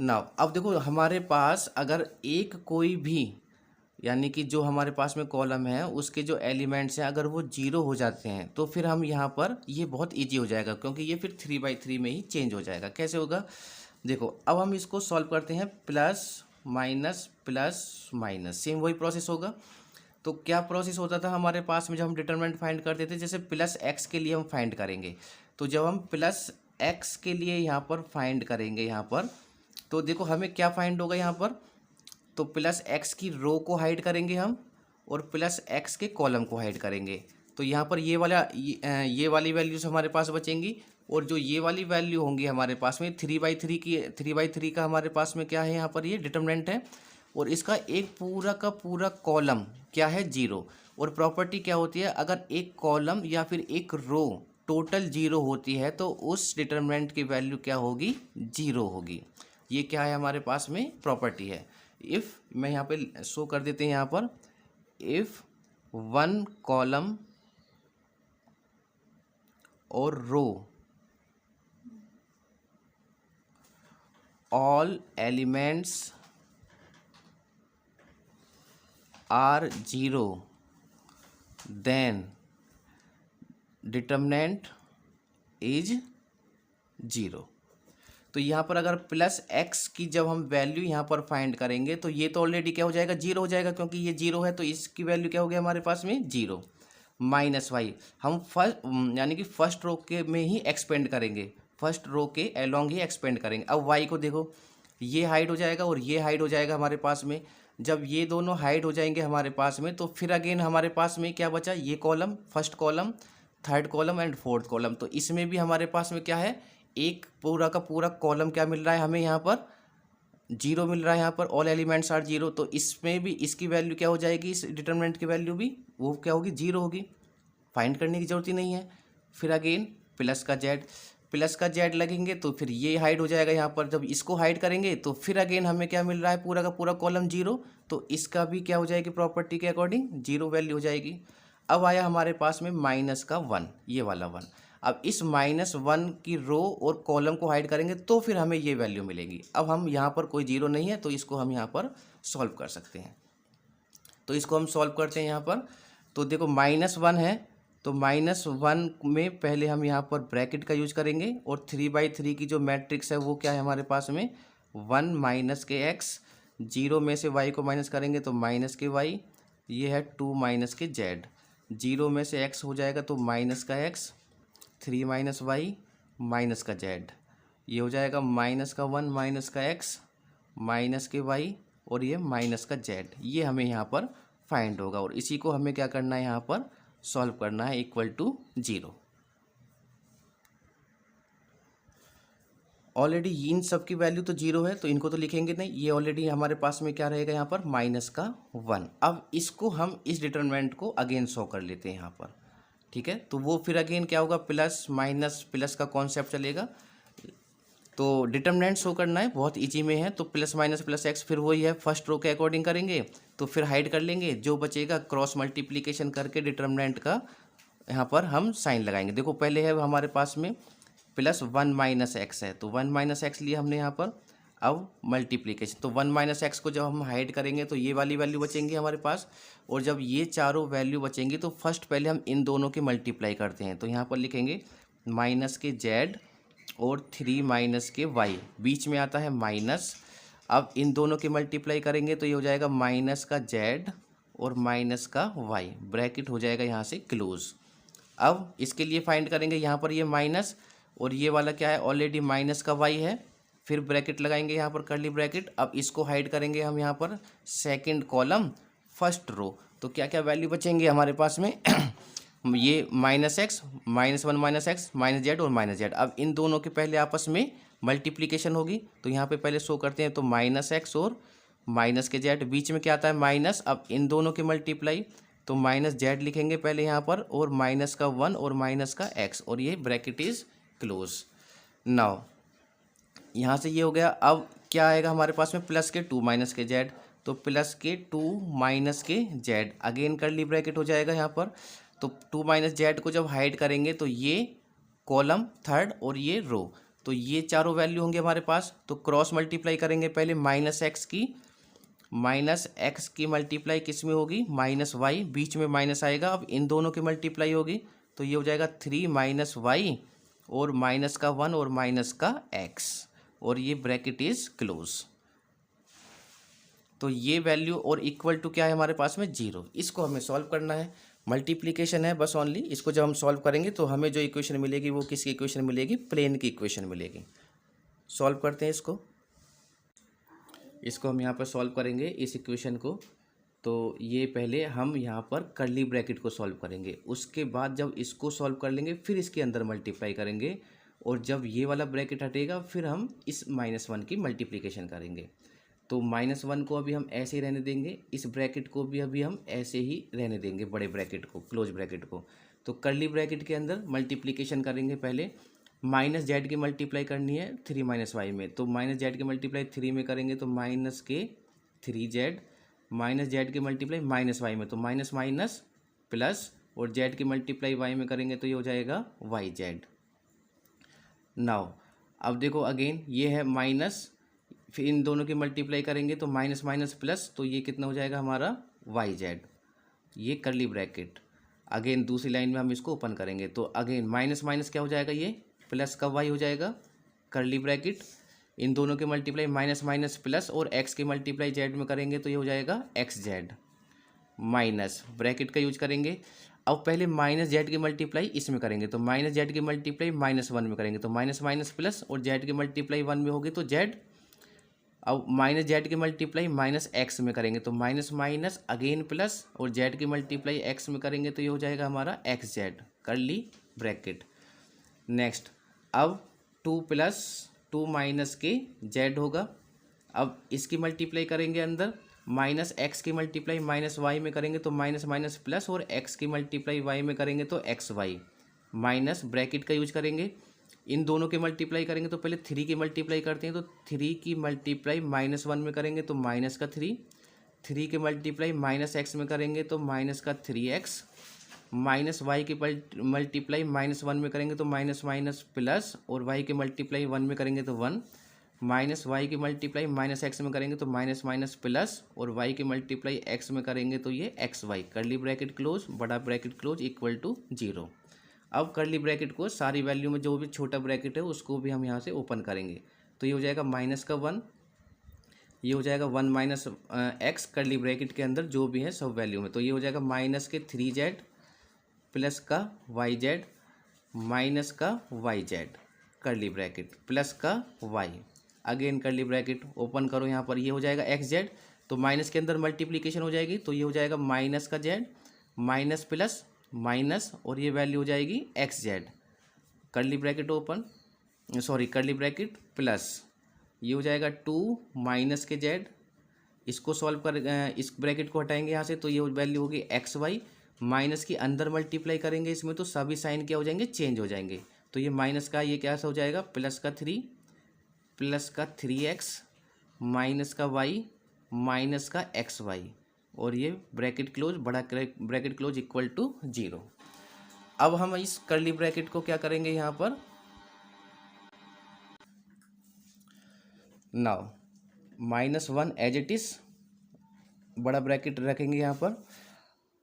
नाउ अब देखो हमारे पास अगर एक कोई भी यानी कि जो हमारे पास में कॉलम है उसके जो एलिमेंट्स हैं अगर वो जीरो हो जाते हैं तो फिर हम यहाँ पर ये बहुत इजी हो जाएगा, क्योंकि ये फिर 3/3 में ही चेंज हो जाएगा। कैसे होगा देखो, अब हम इसको सॉल्व करते हैं, प्लस माइनस, सेम वही प्रोसेस होगा। तो क्या प्रोसेस होता था हमारे पास में जब हम डिटरमिनेंट फाइंड करते थे, जैसे प्लस एक्स के लिए हम फाइंड करेंगे, तो जब हम प्लस एक्स के लिए यहाँ पर फाइंड करेंगे यहाँ पर, तो देखो हमें क्या फाइंड होगा यहाँ पर, तो प्लस एक्स की रो को हाइड करेंगे हम और प्लस एक्स के कॉलम को हाइड करेंगे, तो यहाँ पर ये वाली वैल्यूज हमारे पास बचेंगी, और जो ये वाली वैल्यू होंगी हमारे पास में 3/3 का हमारे पास में क्या है यहाँ पर ये डिटरमिनेंट है, और इसका एक पूरा का पूरा कॉलम क्या है जीरो। और प्रॉपर्टी क्या होती है, अगर एक कॉलम या फिर एक रो टोटल जीरो होती है तो उस डिटरमिनेंट की वैल्यू क्या होगी, जीरो होगी। ये क्या है हमारे पास में प्रॉपर्टी है। इफ़ मैं यहाँ पे शो कर देते हैं यहाँ पर, इफ़ वन कॉलम और row all elements are zero then determinant is zero. तो यहाँ पर अगर प्लस एक्स की जब हम वैल्यू यहाँ पर फाइंड करेंगे तो ये तो ऑलरेडी क्या हो जाएगा, जीरो हो जाएगा, क्योंकि ये जीरो है तो इसकी वैल्यू क्या हो गया हमारे पास में जीरो। माइनस वाई हम यानी कि फर्स्ट रो के में ही एक्सपेंड करेंगे, फर्स्ट रो के अलोंग ही एक्सपेंड करेंगे। अब वाई को देखो, ये हाइड हो जाएगा और ये हाइड हो जाएगा हमारे पास में, जब ये दोनों हाइड हो जाएंगे हमारे पास में तो फिर अगेन हमारे पास में क्या बचा, ये column, first column, third column and fourth column. तो इसमें भी हमारे पास में क्या है, एक पूरा का पूरा कॉलम क्या मिल रहा है हमें यहाँ पर, जीरो मिल रहा है यहाँ पर, ऑल एलिमेंट्स आर जीरो। तो इसमें भी इसकी वैल्यू क्या हो जाएगी, इस डिटरमिनेंट की वैल्यू भी वो क्या होगी, जीरो होगी, फाइंड करने की जरूरत ही नहीं है। फिर अगेन प्लस का जेड लगेंगे तो फिर ये हाइड हो जाएगा यहाँ पर, जब इसको हाइड करेंगे तो फिर अगेन हमें क्या मिल रहा है, पूरा का पूरा कॉलम जीरो, तो इसका भी क्या हो जाएगी प्रॉपर्टी के अकॉर्डिंग जीरो वैल्यू हो जाएगी। अब आया हमारे पास में माइनस का वन, ये वाला वन, अब इस माइनस वन की रो और कॉलम को हाइड करेंगे तो फिर हमें ये वैल्यू मिलेगी। अब हम यहाँ पर कोई जीरो नहीं है तो इसको हम यहाँ पर सॉल्व कर सकते हैं, तो इसको हम सॉल्व करते हैं यहाँ पर। तो देखो माइनस वन है तो माइनस वन में पहले हम यहाँ पर ब्रैकेट का यूज करेंगे, और 3/3 की जो मैट्रिक्स है वो क्या है हमारे पास में, वन माइनस के एक्स, जीरो में से वाई को माइनस करेंगे तो माइनस के वाई, ये है टू माइनस के जेड, जीरो में से एक्स हो जाएगा तो माइनस का x, three minus y minus का जेड, ये हो जाएगा माइनस का वन माइनस का एक्स माइनस के वाई और ये माइनस का जेड। ये हमें यहाँ पर फाइंड होगा, और इसी को हमें क्या करना है यहाँ पर सॉल्व करना है, इक्वल टू जीरो। ऑलरेडी इन सब की वैल्यू तो जीरो है तो इनको तो लिखेंगे नहीं, ये ऑलरेडी हमारे पास में क्या रहेगा यहाँ पर, माइनस का वन। अब इसको हम इस डिटरमिनेंट को अगेन शो कर लेते हैं यहाँ पर, ठीक है। तो वो फिर अगेन क्या होगा, प्लस माइनस प्लस का कॉन्सेप्ट चलेगा। तो डिटरमिनेंट शो करना है, बहुत इजी में है, तो प्लस माइनस प्लस एक्स, फिर वही है फर्स्ट रो के अकॉर्डिंग करेंगे तो फिर हाइड कर लेंगे, जो बचेगा क्रॉस मल्टीप्लिकेशन करके डिटरमिनेंट का यहाँ पर हम साइन लगाएंगे। देखो पहले है हमारे पास में प्लस वन माइनस एक्स है, तो वन माइनस एक्स लिया हमने यहाँ पर। अब मल्टीप्लिकेशन, तो वन माइनस एक्स को जब हम हाइड करेंगे तो ये वाली वैल्यू बचेंगी हमारे पास, और जब ये चारों वैल्यू बचेंगी तो फर्स्ट पहले हम इन दोनों की मल्टीप्लाई करते हैं। तो यहाँ पर लिखेंगे माइनस के जेड और थ्री माइनस के वाई, बीच में आता है माइनस। अब इन दोनों की मल्टीप्लाई करेंगे तो ये हो जाएगा माइनस का जेड और माइनस का वाई, ब्रैकेट हो जाएगा यहाँ से क्लोज। अब इसके लिए फाइंड करेंगे यहाँ पर ये माइनस और ये वाला क्या है, ऑलरेडी माइनस का वाई है। फिर ब्रैकेट लगाएंगे यहाँ पर, कर्ली ब्रैकेट। अब इसको हाइड करेंगे हम यहाँ पर, सेकंड कॉलम फर्स्ट रो। तो क्या क्या वैल्यू बचेंगे हमारे पास में ये minus x, minus one minus x, minus Z और माइनस जेड। अब इन दोनों के पहले आपस में मल्टीप्लिकेशन होगी, तो यहाँ पे पहले शो करते हैं। तो माइनस एक्स और माइनस के जेड, बीच में क्या आता है माइनस। अब इन दोनों के मल्टीप्लाई, तो माइनस जेड लिखेंगे पहले यहाँ पर, और माइनस का वन और माइनस का एक्स, और ये ब्रैकेट इज क्लोज। नाउ यहाँ से ये हो गया। अब क्या आएगा हमारे पास में, प्लस के टू माइनस के जेड, तो प्लस के टू माइनस के जेड, अगेन कर्ली ब्रैकेट हो जाएगा यहाँ पर। तो टू माइनस जेड को जब हाइड करेंगे तो ये कॉलम थर्ड और ये रो, तो ये चारों वैल्यू होंगे हमारे पास। तो क्रॉस मल्टीप्लाई करेंगे पहले माइनस एक्स की मल्टीप्लाई किस में होगी, माइनस वाई, बीच में माइनस आएगा। अब इन दोनों की मल्टीप्लाई होगी, तो ये हो जाएगा थ्री माइनस वाई और माइनस का वन और माइनस का एक्स, और ये ब्रैकेट इज क्लोज। तो ये वैल्यू और इक्वल टू क्या है हमारे पास में, जीरो। इसको हमें सॉल्व करना है, मल्टीप्लिकेशन है बस ओनली। इसको जब हम सॉल्व करेंगे तो हमें जो इक्वेशन मिलेगी वो किसकी इक्वेशन मिलेगी, प्लेन की इक्वेशन मिलेगी। सॉल्व करते हैं इसको हम यहाँ पर सॉल्व करेंगे इस इक्वेशन को। तो ये पहले हम यहाँ पर कर्ली ब्रैकेट को सॉल्व करेंगे, उसके बाद जब इसको सॉल्व कर लेंगे फिर इसके अंदर मल्टीप्लाई करेंगे, और जब ये वाला ब्रैकेट हटेगा फिर हम इस माइनस वन की मल्टीप्लिकेशन करेंगे। तो माइनस वन को अभी हम ऐसे ही रहने देंगे, इस ब्रैकेट को भी अभी हम ऐसे ही रहने देंगे, बड़े ब्रैकेट को, क्लोज ब्रैकेट को। तो कर्ली ब्रैकेट के अंदर मल्टीप्लिकेशन करेंगे पहले, माइनस जेड की मल्टीप्लाई करनी है थ्री माइनस वाई में, तो माइनस जेड की मल्टीप्लाई थ्री में करेंगे तो माइनस के थ्री जेड, माइनस जेड की मल्टीप्लाई माइनस वाई में, तो माइनस माइनस प्लस, और जेड की मल्टीप्लाई वाई में करेंगे तो ये हो जाएगा वाई जेड। नाउ अब देखो अगेन ये है माइनस, फिर इन दोनों की मल्टीप्लाई करेंगे तो माइनस माइनस प्लस, तो ये कितना हो जाएगा हमारा वाई जेड, ये कर्ली ब्रैकेट। अगेन दूसरी लाइन में हम इसको ओपन करेंगे, तो अगेन माइनस माइनस क्या हो जाएगा, ये प्लस का वाई हो जाएगा, कर्ली ब्रैकेट। इन दोनों के मल्टीप्लाई माइनस माइनस प्लस, और एक्स की मल्टीप्लाई जेड में करेंगे तो ये हो जाएगा एक्स जेड, माइनस ब्रैकेट का यूज करेंगे। अब पहले माइनस जेड की मल्टीप्लाई इसमें करेंगे, तो माइनस जेड की मल्टीप्लाई माइनस वन में करेंगे तो माइनस माइनस प्लस, और जेड की मल्टीप्लाई वन में होगी तो जेड। अब माइनस जेड की मल्टीप्लाई माइनस एक्स में करेंगे तो माइनस माइनस अगेन प्लस, और जेड की मल्टीप्लाई एक्स में करेंगे तो ये हो जाएगा हमारा x Z, curly bracket. Next अब टू प्लस टू माइनस के जेड होगा। अब इसकी मल्टीप्लाई करेंगे अंदर, माइनस एक्स की मल्टीप्लाई माइनस वाई में करेंगे तो माइनस माइनस प्लस, और एक्स की मल्टीप्लाई वाई में करेंगे तो एक्स वाई, माइनस ब्रैकेट का यूज करेंगे। इन दोनों के मल्टीप्लाई करेंगे तो पहले थ्री की मल्टीप्लाई करते हैं, तो थ्री की मल्टीप्लाई माइनस वन में करेंगे तो माइनस का थ्री, थ्री की मल्टीप्लाई माइनस एक्स में करेंगे तो माइनस का थ्री एक्स, माइनस वाई की मल्टीप्लाई माइनस वन में करेंगे तो माइनस माइनस प्लस, और वाई की मल्टीप्लाई वन में करेंगे तो वन, माइनस वाई की मल्टीप्लाई माइनस एक्स में करेंगे तो माइनस माइनस प्लस, और वाई की मल्टीप्लाई एक्स में करेंगे तो ये X Y, curly bracket close, बड़ा bracket close, equal to zero. अब कर्ली ब्रैकेट को सारी वैल्यू में जो भी छोटा ब्रैकेट है उसको भी हम यहाँ से ओपन करेंगे, तो ये हो जाएगा माइनस का वन, ये हो जाएगा one minus x, curly bracket के अंदर जो भी है सब वैल्यू में, तो ये हो जाएगा माइनस के थ्री जेड प्लस का वाई जेड, माइनस का Y Z, curly bracket, plus का Y, again curly bracket open करो यहाँ पर, ये हो जाएगा एक्स जेड, तो माइनस के अंदर मल्टीप्लिकेशन हो जाएगी तो ये हो जाएगा माइनस का जेड, माइनस प्लस माइनस, और ये वैल्यू हो जाएगी x Z, curly bracket open, sorry curly bracket plus, ये हो जाएगा टू माइनस के जेड, इसको सॉल्व कर इस ब्रैकेट को हटाएंगे यहाँ से तो ये वैल्यू होगी एक्स वाई, माइनस की अंदर मल्टीप्लाई करेंगे इसमें तो सभी साइन क्या हो जाएंगे, चेंज हो जाएंगे, तो ये माइनस का ये क्या हो जाएगा प्लस का थ्री एक्स, माइनस का वाई, माइनस का एक्स वाई, और ये ब्रैकेट क्लोज, बड़ा bracket close, equal to zero. अब हम इस कर्ली ब्रैकेट को क्या करेंगे यहाँ पर, now minus one as it is, बड़ा ब्रैकेट रखेंगे यहाँ पर।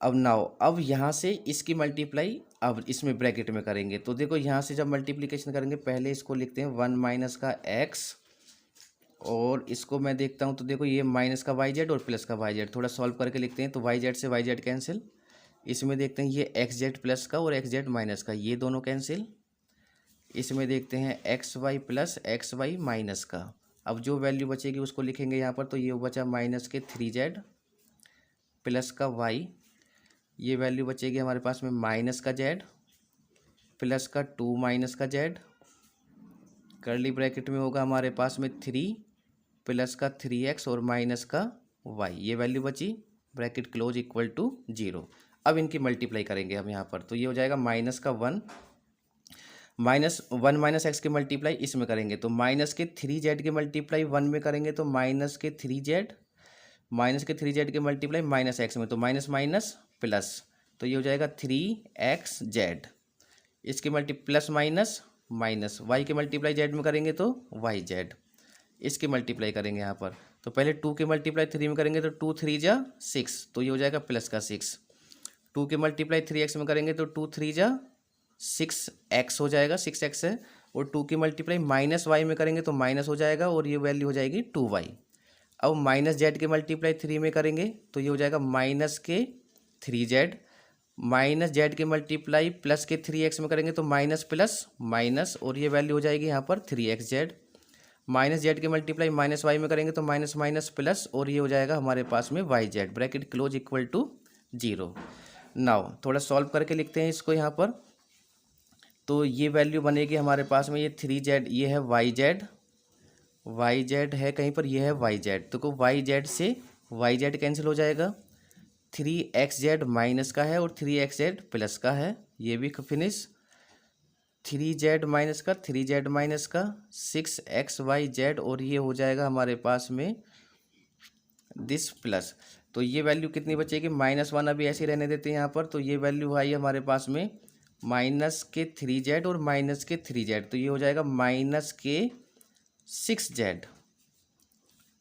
अब नाउ अब यहाँ से इसकी मल्टीप्लाई अब इसमें ब्रैकेट में करेंगे, तो देखो यहाँ से जब मल्टीप्लिकेशन करेंगे पहले इसको लिखते हैं वन माइनस का एक्स, और इसको मैं देखता हूँ तो देखो ये माइनस का वाई जेड और प्लस का वाई जेड, थोड़ा सॉल्व करके लिखते हैं, तो वाई जेड से वाई जेड कैंसिल, इसमें देखते हैं ये एक्स जेड प्लस का और एक्स जेड माइनस का, ये दोनों कैंसिल, इसमें देखते हैं x y plus x y minus का। अब जो वैल्यू बचेगी उसको लिखेंगे यहाँ पर, तो ये बचा माइनस के 3z प्लस का y, ये वैल्यू बचेगी हमारे पास में माइनस का z प्लस का 2 माइनस का z, कर्ली ब्रैकेट में होगा हमारे पास में 3 प्लस का 3x और माइनस का y, ये वैल्यू बची, ब्रैकेट क्लोज इक्वल टू 0। अब इनकी मल्टीप्लाई करेंगे हम यहाँ पर, तो ये हो जाएगा माइनस का 1 माइनस एक्स की मल्टीप्लाई इसमें करेंगे तो माइनस के 3z की मल्टीप्लाई 1 में करेंगे तो माइनस के 3z की मल्टीप्लाई माइनस एक्स में, तो माइनस माइनस प्लस, तो ये हो जाएगा 3xz, इसकी प्लस माइनस माइनस, y की मल्टीप्लाई z में करेंगे तो yz, इसकी मल्टीप्लाई करेंगे यहाँ पर, तो पहले 2 की मल्टीप्लाई 3 में करेंगे तो 2 3 जा 6, तो ये हो जाएगा प्लस का 6, 2 की मल्टीप्लाई 3x में करेंगे तो 2 3 जा 6x हो जाएगा, 6x है, और 2 की मल्टीप्लाई माइनस y में करेंगे तो माइनस हो जाएगा और ये वैल्यू हो जाएगी 2y। अब माइनस z की मल्टीप्लाई 3 में करेंगे तो ये हो जाएगा माइनस के 3z, माइनस z की मल्टीप्लाई प्लस के 3x में करेंगे तो माइनस प्लस माइनस, और ये वैल्यू हो जाएगी यहाँ पर 3xz, माइनस z की मल्टीप्लाई माइनस y में करेंगे तो माइनस माइनस प्लस, और ये हो जाएगा हमारे पास में yz, bracket close equal to 0। Now थोड़ा सॉल्व करके लिखते हैं इसको यहाँ पर, तो ये वैल्यू बनेगी हमारे पास में, ये 3z, ये है yz है कहीं पर, ये है yz, तो yz से yz कैंसिल हो जाएगा, 3xz माइनस का है और 3xz प्लस का है, ये भी फिनिश, 3z माइनस का 6xyz, और ये हो जाएगा हमारे पास में दिस प्लस, तो ये वैल्यू कितनी बचेगी, -1 अभी ऐसे ही रहने देते हैं यहाँ पर, तो ये वैल्यू आई हमारे पास में माइनस के 3z और माइनस के 3z, तो ये हो जाएगा माइनस के 6z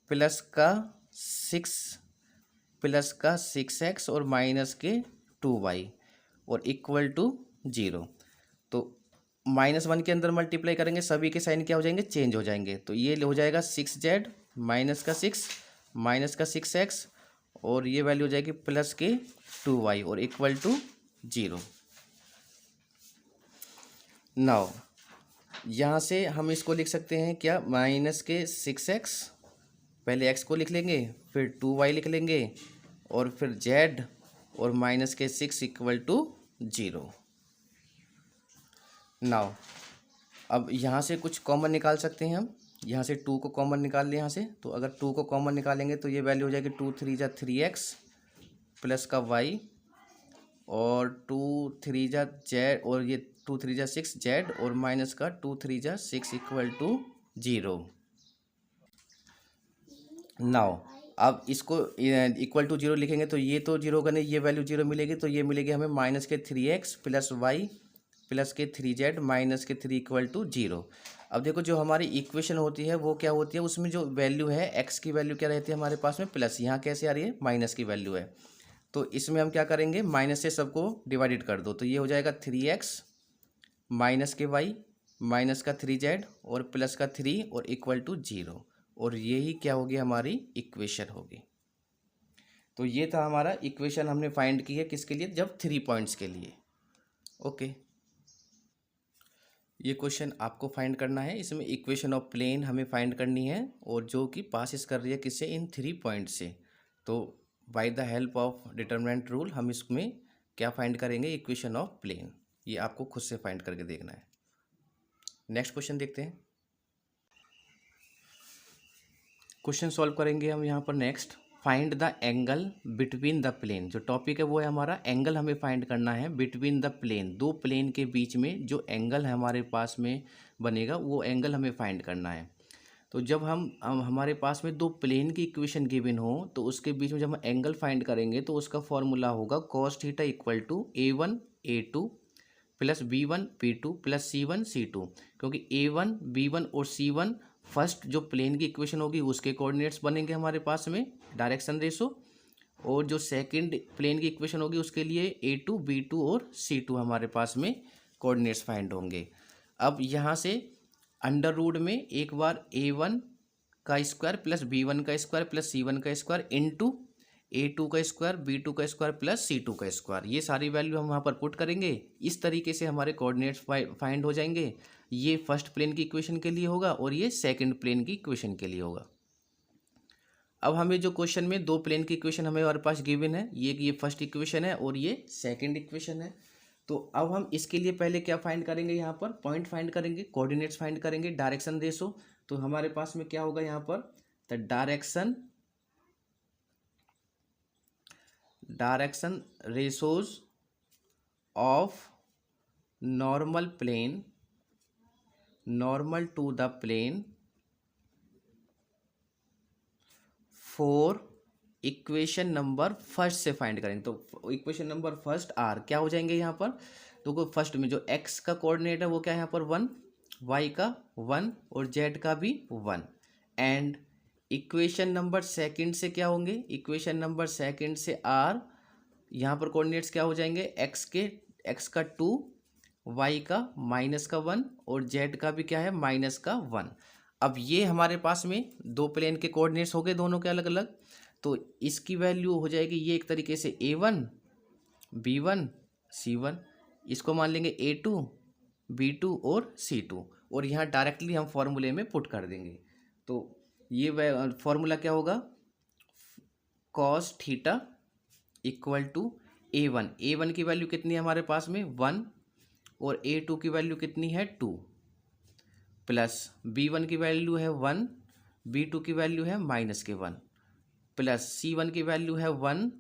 प्लस का 6x और माइनस के 2y और इक्वल टू 0। तो -1 के अंदर मल्टीप्लाई करेंगे, सभी के साइन क्या हो जाएंगे, चेंज हो जाएंगे, तो ये हो जाएगा 6z माइनस का 6 माइनस का 6x, और ये वैल्यू हो जाएगी प्लस के 2y और इक्वल टू 0। नाउ यहाँ से हम इसको लिख सकते हैं क्या, माइनस के 6x, पहले x को लिख लेंगे, फिर 2y लिख लेंगे, और फिर z और माइनस के 6 इक्वल टू 0। नाउ अब यहाँ से कुछ कॉमन निकाल सकते हैं हम, यहाँ से 2 को कॉमन निकाल लें यहाँ से, तो अगर 2 को कॉमन निकालेंगे तो ये वैल्यू हो जाएगी 2 3 जा 3x प्लस का y, और 2 3 जा z, और ये 2 3 जा 6z, और माइनस का 2 3 जा 6 इक्वल टू 0। नाउ अब इसको इक्वल टू 0 लिखेंगे तो ये तो 0 होगा नहीं, ये वैल्यू 0 मिलेगी, तो ये मिलेगी हमें माइनस के 3x प्लस y प्लस के 3z माइनस के 3 इक्वल टू 0। अब देखो जो हमारी इक्वेशन होती है वो क्या होती है, उसमें जो वैल्यू है x की वैल्यू क्या रहती है हमारे पास में प्लस, यहाँ कैसे आ रही है, माइनस की वैल्यू है, तो इसमें हम क्या करेंगे, माइनस से सबको डिवाइडेड कर दो, तो ये हो जाएगा 3x माइनस के y माइनस का 3z और प्लस का 3 और इक्वल टू 0, और यही क्या होगी, हमारी इक्वेशन होगी। तो ये था हमारा इक्वेशन, हमने फाइंड की है किसके लिए, जब 3 पॉइंट्स के लिए। ओके, ये क्वेश्चन आपको फाइंड करना है, इसमें इक्वेशन ऑफ प्लेन हमें फाइंड करनी है, और जो कि पासिस कर रही है किससे, इन 3 पॉइंट से। तो by the help of determinant rule हम इसमें क्या फाइंड करेंगे, इक्वेशन ऑफ प्लेन, ये आपको खुद से फाइंड करके देखना है। नेक्स्ट क्वेश्चन देखते हैं, क्वेश्चन सॉल्व करेंगे हम यहाँ पर। Next, find the angle between the plane, जो टॉपिक है वो है हमारा एंगल हमें फाइंड करना है बिटवीन द प्लेन, दो प्लेन के बीच में जो एंगल है हमारे पास में बनेगा वो एंगल हमें फाइंड करना है। तो जब हम हमारे पास में दो प्लेन की इक्वेशन गिवन हो तो उसके बीच में जब हम एंगल फाइंड करेंगे तो उसका फॉर्मूला होगा cos theta equal to a1 a2 plus b1 b2 plus c1 c2, क्योंकि a1 b1 और c1 फर्स्ट जो प्लेन की इक्वेशन होगी उसके कोऑर्डिनेट्स बनेंगे हमारे पास में डायरेक्शन रेशो, और जो सेकंड प्लेन की इक्वेशन होगी उसके लिए a2 b2 और c2 हमारे पास में कोऑर्डिनेट्स फाइंड होंगे। अब यहाँ से अंडर रूट में एक बार a1 का स्क्वायर प्लस b1 का स्क्वायर प्लस c1 का स्क्वायर इंटू A2 का स्क्वायर, B2 का स्क्वायर प्लस C2 का स्क्वायर, ये सारी वैल्यू हम वहाँ पर पुट करेंगे। इस तरीके से हमारे कोऑर्डिनेट्स फाइंड हो जाएंगे। ये फर्स्ट प्लेन की इक्वेशन के लिए होगा और ये सेकंड प्लेन की इक्वेशन के लिए होगा। अब हमें जो क्वेश्चन में दो प्लेन की इक्वेशन हमारे पास गिवन है, ये फर्स्ट इक्वेशन है और ये सेकंड इक्वेशन है। तो अब हम इसके लिए पहले क्या फाइंड करेंगे, यहाँ पर पॉइंट फाइंड करेंगे, कोऑर्डिनेट्स फाइंड करेंगे, डायरेक्शन रेशो। तो हमारे पास में क्या होगा यहाँ पर, the direction ratios of normal to the plane for equation number first से फाइंड करेंगे। तो इक्वेशन नंबर फर्स्ट आर क्या हो जाएंगे यहाँ पर, तो फर्स्ट में जो एक्स का कोऑर्डिनेट है वो क्या है यहाँ पर 1, वाई का 1 और जेड का भी 1। एंड इक्वेशन नंबर सेकंड से क्या होंगे, इक्वेशन नंबर सेकंड से आर, यहाँ पर कोऑर्डिनेट्स क्या हो जाएंगे, एक्स का 2, वाई का -1 और जेड का भी क्या है -1। अब ये हमारे पास में दो प्लेन के कोऑर्डिनेट्स हो गए दोनों के अलग अलग। तो इसकी वैल्यू हो जाएगी ये एक तरीके से A1, B1, C1, इसको मान लेंगे A2, B2 और C2, और यहाँ डायरेक्टली हम फॉर्मूले में पुट कर देंगे। तो ये फॉर्मूला क्या होगा, cos theta equal to A1 की वैल्यू कितनी है हमारे पास में 1 और A2 की वैल्यू कितनी है 2, प्लस B1 की वैल्यू है 1, B2 की वैल्यू है -1, प्लस C1 की वैल्यू है 1,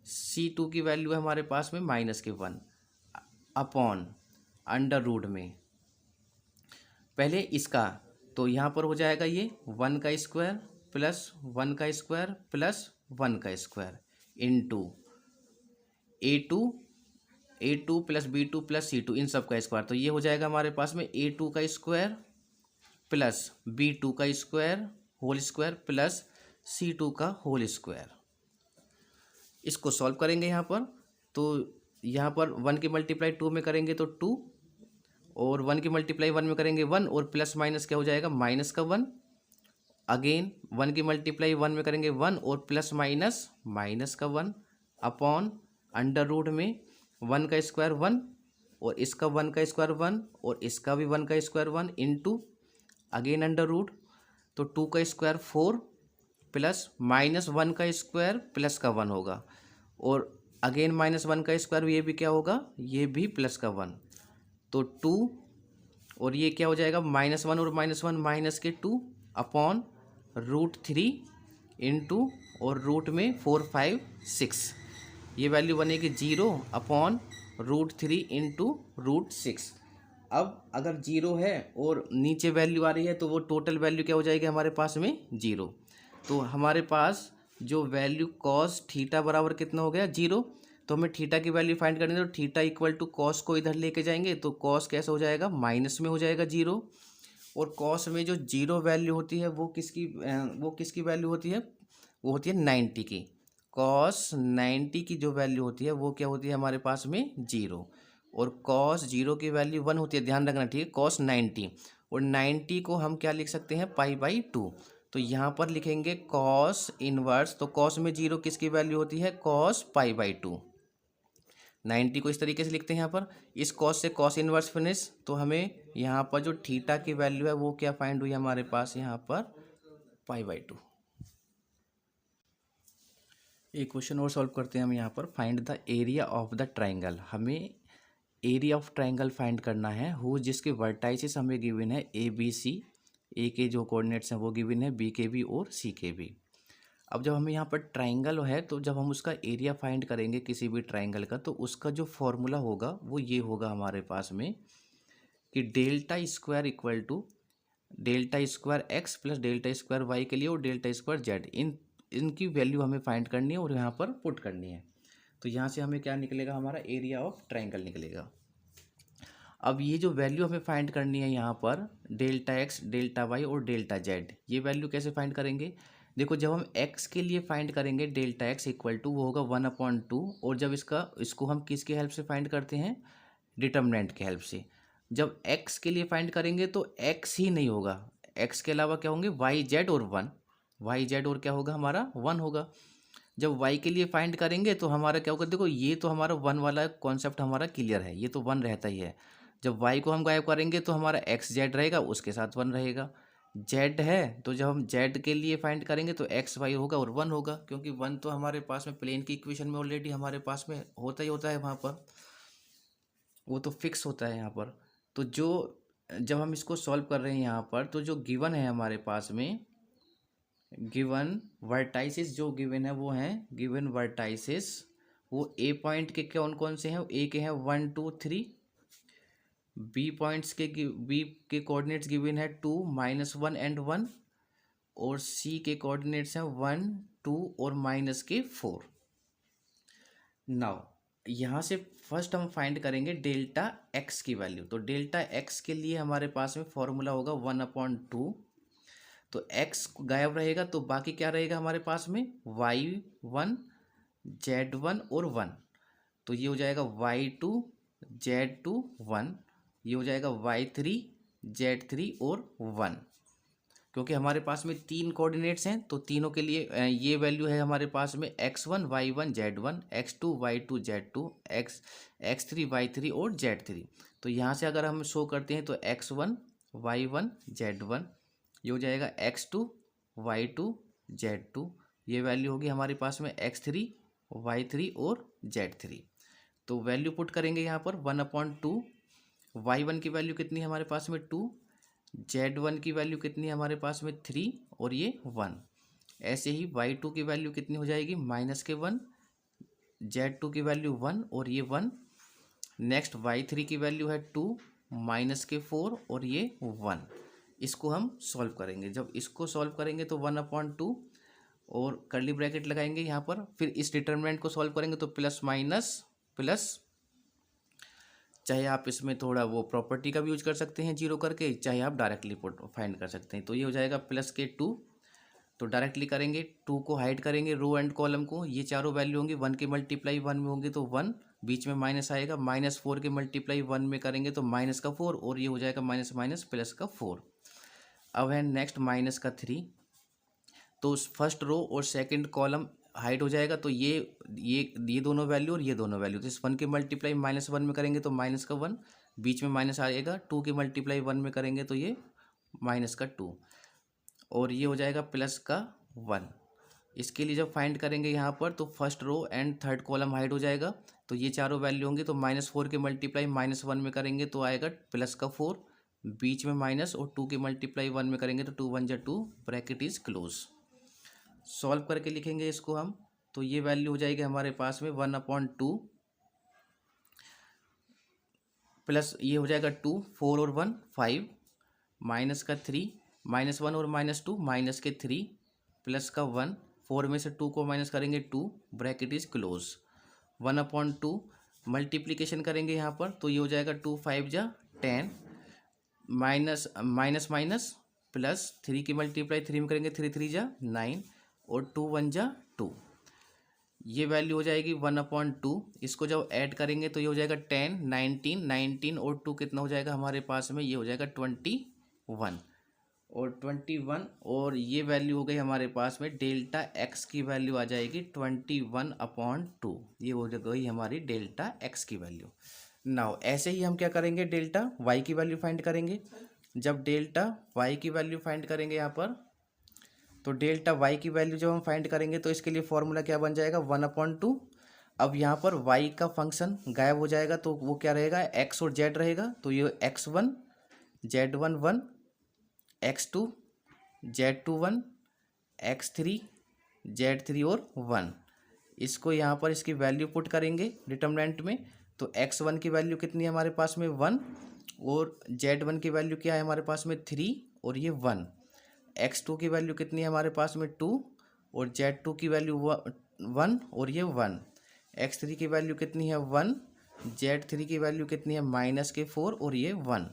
C2 की वैल्यू है हमारे पास में -1 अपॉन अंडर रूट में पहले इसका। तो यहाँ पर हो जाएगा ये 1 का स्क्वायर प्लस 1 का स्क्वायर प्लस 1 का square into A2 plus B2 plus C2 इन सब का स्क्वायर। तो ये हो जाएगा हमारे पास में A2 का स्क्वायर प्लस B2 का square whole square plus C2 का होल स्क्वायर। इसको सॉल्व करेंगे यहाँ पर। तो यहाँ पर 1 की मल्टीप्लाई 2 में करेंगे तो 2, और 1 की मल्टीप्लाई 1 में करेंगे 1, और प्लस माइनस क्या हो जाएगा -1। अगेन 1 की मल्टीप्लाई 1 में करेंगे 1 और plus minus -1 upon under root में 1 का स्क्वायर 1 और इसका 1 का स्क्वायर 1 और इसका भी 1 का square 1 into again under root. तो 2 का स्क्वायर 4 प्लस -1 का स्क्वायर प्लस का 1 होगा, और अगेन -1 का स्क्वायर, ये भी क्या होगा, ये भी प्लस का 1। तो 2 और ये क्या हो जाएगा -1 और -1 माइनस के 2 अपॉन √3 इंटू और रूट में 4, 5, 6, ये वैल्यू बनेगी 0 अपॉन √3 इंटू √6। अब अगर 0 है और नीचे वैल्यू आ रही है तो वो टोटल वैल्यू क्या हो जाएगी हमारे पास में 0। तो हमारे पास जो वैल्यू cos थीटा बराबर कितना हो गया 0। तो हमें थीटा की वैल्यू फाइंड करनी है, तो थीटा इक्वल टू कॉस को इधर लेके जाएंगे तो कॉस कैसे हो जाएगा, माइनस में हो जाएगा 0। और कॉस में जो 0 वैल्यू होती है वो किसकी वैल्यू होती है, वो होती है 90 की। कॉस 90 की जो वैल्यू होती है वो क्या होती है हमारे पास में 0, और कॉस 0 की वैल्यू 1 होती है, ध्यान रखना, ठीक है। कॉस 90 और 90 को हम क्या लिख सकते हैं π/2। तो यहाँ पर लिखेंगे कॉस इनवर्स, तो कॉस में 0 किसकी वैल्यू होती है, कॉस π/2। 90 को इस तरीके से लिखते हैं यहाँ पर। इस कॉस से कॉस इनवर्स फिनिश, तो हमें यहाँ पर जो थीटा की वैल्यू है वो क्या फाइंड हुई हमारे पास यहाँ पर π/2। एक क्वेश्चन और सॉल्व करते हैं हम यहाँ पर। Find the area of the triangle. हमें एरिया ऑफ ट्राइंगल फाइंड करना है हो जिसके वर्टाइसिस हमें गिवन है ABC, ए के जो कोऑर्डिनेट्स हैं वो गिवन है, बी के भी और सी के भी। अब जब हमें यहाँ पर ट्राइंगल है तो जब हम उसका एरिया फाइंड करेंगे किसी भी ट्राइंगल का, तो उसका जो फॉर्मूला होगा वो ये होगा हमारे पास में कि delta square equal to delta square x plus delta square y के लिए और डेल्टा स्क्वायर जेड, इनकी वैल्यू हमें फाइंड करनी है और यहाँ पर पुट करनी है। तो यहाँ से हमें क्या निकलेगा, हमारा एरिया ऑफ ट्राइंगल निकलेगा। अब ये जो वैल्यू हमें फाइंड करनी है यहाँ पर डेल्टा एक्स, डेल्टा वाई और डेल्टा जेड, ये वैल्यू कैसे फाइंड करेंगे, देखो जब हम x के लिए फाइंड करेंगे डेल्टा एक्स इक्वल टू वो होगा 1/2, और जब इसको हम किसके हेल्प से फाइंड करते हैं, डिटर्मिनेंट के हेल्प से। जब x के लिए फाइंड करेंगे तो x ही नहीं होगा, x के अलावा क्या होंगे y z और 1, y z और क्या होगा हमारा 1 होगा। जब y के लिए फाइंड करेंगे तो हमारा क्या होगा, देखो ये तो हमारा वन वाला कॉन्सेप्ट हमारा क्लियर है, ये तो वन रहता ही है। जब y को हम गायब करेंगे तो हमारा एक्स जेड रहेगा, उसके साथ वन रहेगा। z है तो जब हम z के लिए फाइंड करेंगे तो एक्स वाई होगा और वन होगा, क्योंकि वन तो हमारे पास में प्लेन की इक्वेशन में ऑलरेडी हमारे पास में होता ही होता है, वहाँ पर वो तो फिक्स होता है यहाँ पर। तो जो जब हम इसको सॉल्व कर रहे हैं यहाँ पर, तो जो गिवन है हमारे पास में, गिवन वर्टाइसिस जो गिवन है वो हैं गिवन वर्टाइसिस, वो ए पॉइंट के कौन कौन से हैं, ए के हैं 1 2 3, बी पॉइंट्स के बी के कोऑर्डिनेट्स गिवन है 2 -1 एंड 1, और सी के कोऑर्डिनेट्स हैं 1 2 और -4। नाउ यहाँ से फर्स्ट हम फाइंड करेंगे डेल्टा एक्स की वैल्यू। तो डेल्टा एक्स के लिए हमारे पास में फॉर्मूला होगा 1/2। तो x गायब रहेगा तो बाकी क्या रहेगा हमारे पास में, y1 z1 और 1। तो ये हो जाएगा y2 z2 1, ये हो जाएगा y3 z3 और 1। क्योंकि हमारे पास में तीन कोऑर्डिनेट्स हैं तो तीनों के लिए ये वैल्यू है हमारे पास में x1 y1 z1, x2 y2 z2, x3 y3 और z3। तो यहाँ से अगर हम शो करते हैं तो x1 y1 z1, ये हो जाएगा x2 y2 z2, ये वैल्यू होगी हमारे पास में x3 y3 और z3। तो वैल्यू पुट करेंगे यहाँ पर 1/2, y1 की वैल्यू कितनी है हमारे पास में 2, z1 की वैल्यू कितनी है हमारे पास में 3 और ये 1। ऐसे ही y2 की वैल्यू कितनी हो जाएगी -1, z2 की वैल्यू 1 और ये 1। नेक्स्ट y3 की वैल्यू है 2 -4 और ये 1। इसको हम सॉल्व करेंगे, जब इसको सॉल्व करेंगे तो 1/2 और कर्ली ब्रैकेट लगाएंगे यहाँ पर, फिर इस डिटर्मिनेंट को सॉल्व करेंगे तो प्लस माइनस प्लस, चाहे आप इसमें थोड़ा वो प्रॉपर्टी का भी यूज कर सकते हैं जीरो करके, चाहे आप डायरेक्टली फाइंड कर सकते हैं। तो ये हो जाएगा +2, तो डायरेक्टली करेंगे 2 को हाइड करेंगे रो एंड कॉलम को, ये चारों वैल्यू होंगी 1 के मल्टीप्लाई 1 में होंगे तो 1, बीच में माइनस आएगा, -4 के मल्टीप्लाई 1 में करेंगे तो -4 और ये हो जाएगा -4। अब है नेक्स्ट -3, तो फर्स्ट रो और सेकंड कॉलम हाइड हो जाएगा, तो ये दोनों वैल्यू और ये दोनों वैल्यू, तो इस 1 के मल्टीप्लाई -1 में करेंगे तो -1, बीच में माइनस आएगा, 2 के मल्टीप्लाई 1 में करेंगे तो ये -2 और ये हो जाएगा +1। इसके लिए जब फाइंड करेंगे यहाँ पर तो first row and third column hide हो जाएगा, तो ये चारों वैल्यू होंगी, तो -4 के मल्टीप्लाई -1 में करेंगे तो आएगा +4, बीच में माइनस, और 2 के मल्टीप्लाई 1 में करेंगे तो 2 1 जा 2, ब्रैकेट इज क्लोज। सॉल्व करके लिखेंगे इसको हम, तो ये वैल्यू हो जाएगी हमारे पास में 1/2 प्लस ये हो जाएगा 2, 4 और 1 5, -3, -1 और -2 -3, +1, 4 में से 2 को माइनस करेंगे 2, ब्रैकेट इज क्लोज। 1/2 मल्टीप्लीकेशन करेंगे यहाँ पर, तो ये हो जाएगा 2 5 जा 10, माइनस माइनस माइनस प्लस 3 की मल्टीप्लाई 3 में करेंगे 3 3 जा 9 और 2 1 जा 2, ये वैल्यू हो जाएगी 1/2। इसको जब ऐड करेंगे तो ये हो जाएगा 10 19 19 और 2 कितना हो जाएगा हमारे पास में, ये हो जाएगा 21 और 21, और ये वैल्यू हो गई हमारे पास में डेल्टा एक्स की वैल्यू आ जाएगी 21/2, ये हो गई हमारी डेल्टा एक्स की वैल्यू। नाउ ऐसे ही हम क्या करेंगे, डेल्टा वाई की वैल्यू फाइंड करेंगे। जब डेल्टा वाई की वैल्यू फाइंड करेंगे यहाँ पर, तो डेल्टा वाई की वैल्यू जब हम फाइंड करेंगे तो इसके लिए फॉर्मूला क्या बन जाएगा 1/2। अब यहाँ पर वाई का फंक्शन गायब हो जाएगा, तो वो क्या रहेगा, एक्स और जेड रहेगा, तो ये x1 z1 1, x2 z2 1, x3 z3 और 1। इसको यहाँ पर इसकी वैल्यू पुट करेंगे डिटर्मिनेंट में, तो x1 की वैल्यू कितनी है हमारे पास में 1, और z1 की वैल्यू क्या है हमारे पास में 3 और ये 1, x2 की वैल्यू कितनी है हमारे पास में 2 और z2 की वैल्यू 1 और ये 1, x3 की वैल्यू कितनी है 1, z3 की वैल्यू कितनी है -4 और ये 1।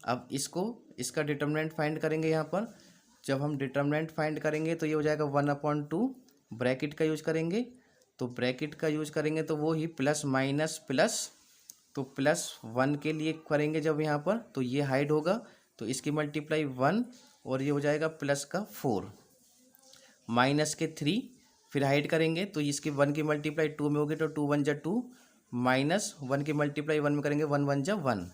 अब इसका डिटर्मिनेंट फाइंड करेंगे यहाँ पर। जब हम डिटर्मिनेंट फाइंड करेंगे तो ये हो जाएगा 1/2, ब्रैकेट का यूज करेंगे, तो ब्रैकेट का यूज करेंगे तो वो ही प्लस माइनस प्लस, तो +1 के लिए करेंगे जब यहाँ पर, तो ये हाइड होगा, तो इसकी मल्टीप्लाई 1 और ये हो जाएगा +4, -3, फिर हाइड करेंगे तो इसकी 1 की मल्टीप्लाई 2 में होगी तो 2 1 जा 2, माइनस 1 की मल्टीप्लाई 1 में करेंगे 1 1 जा 1,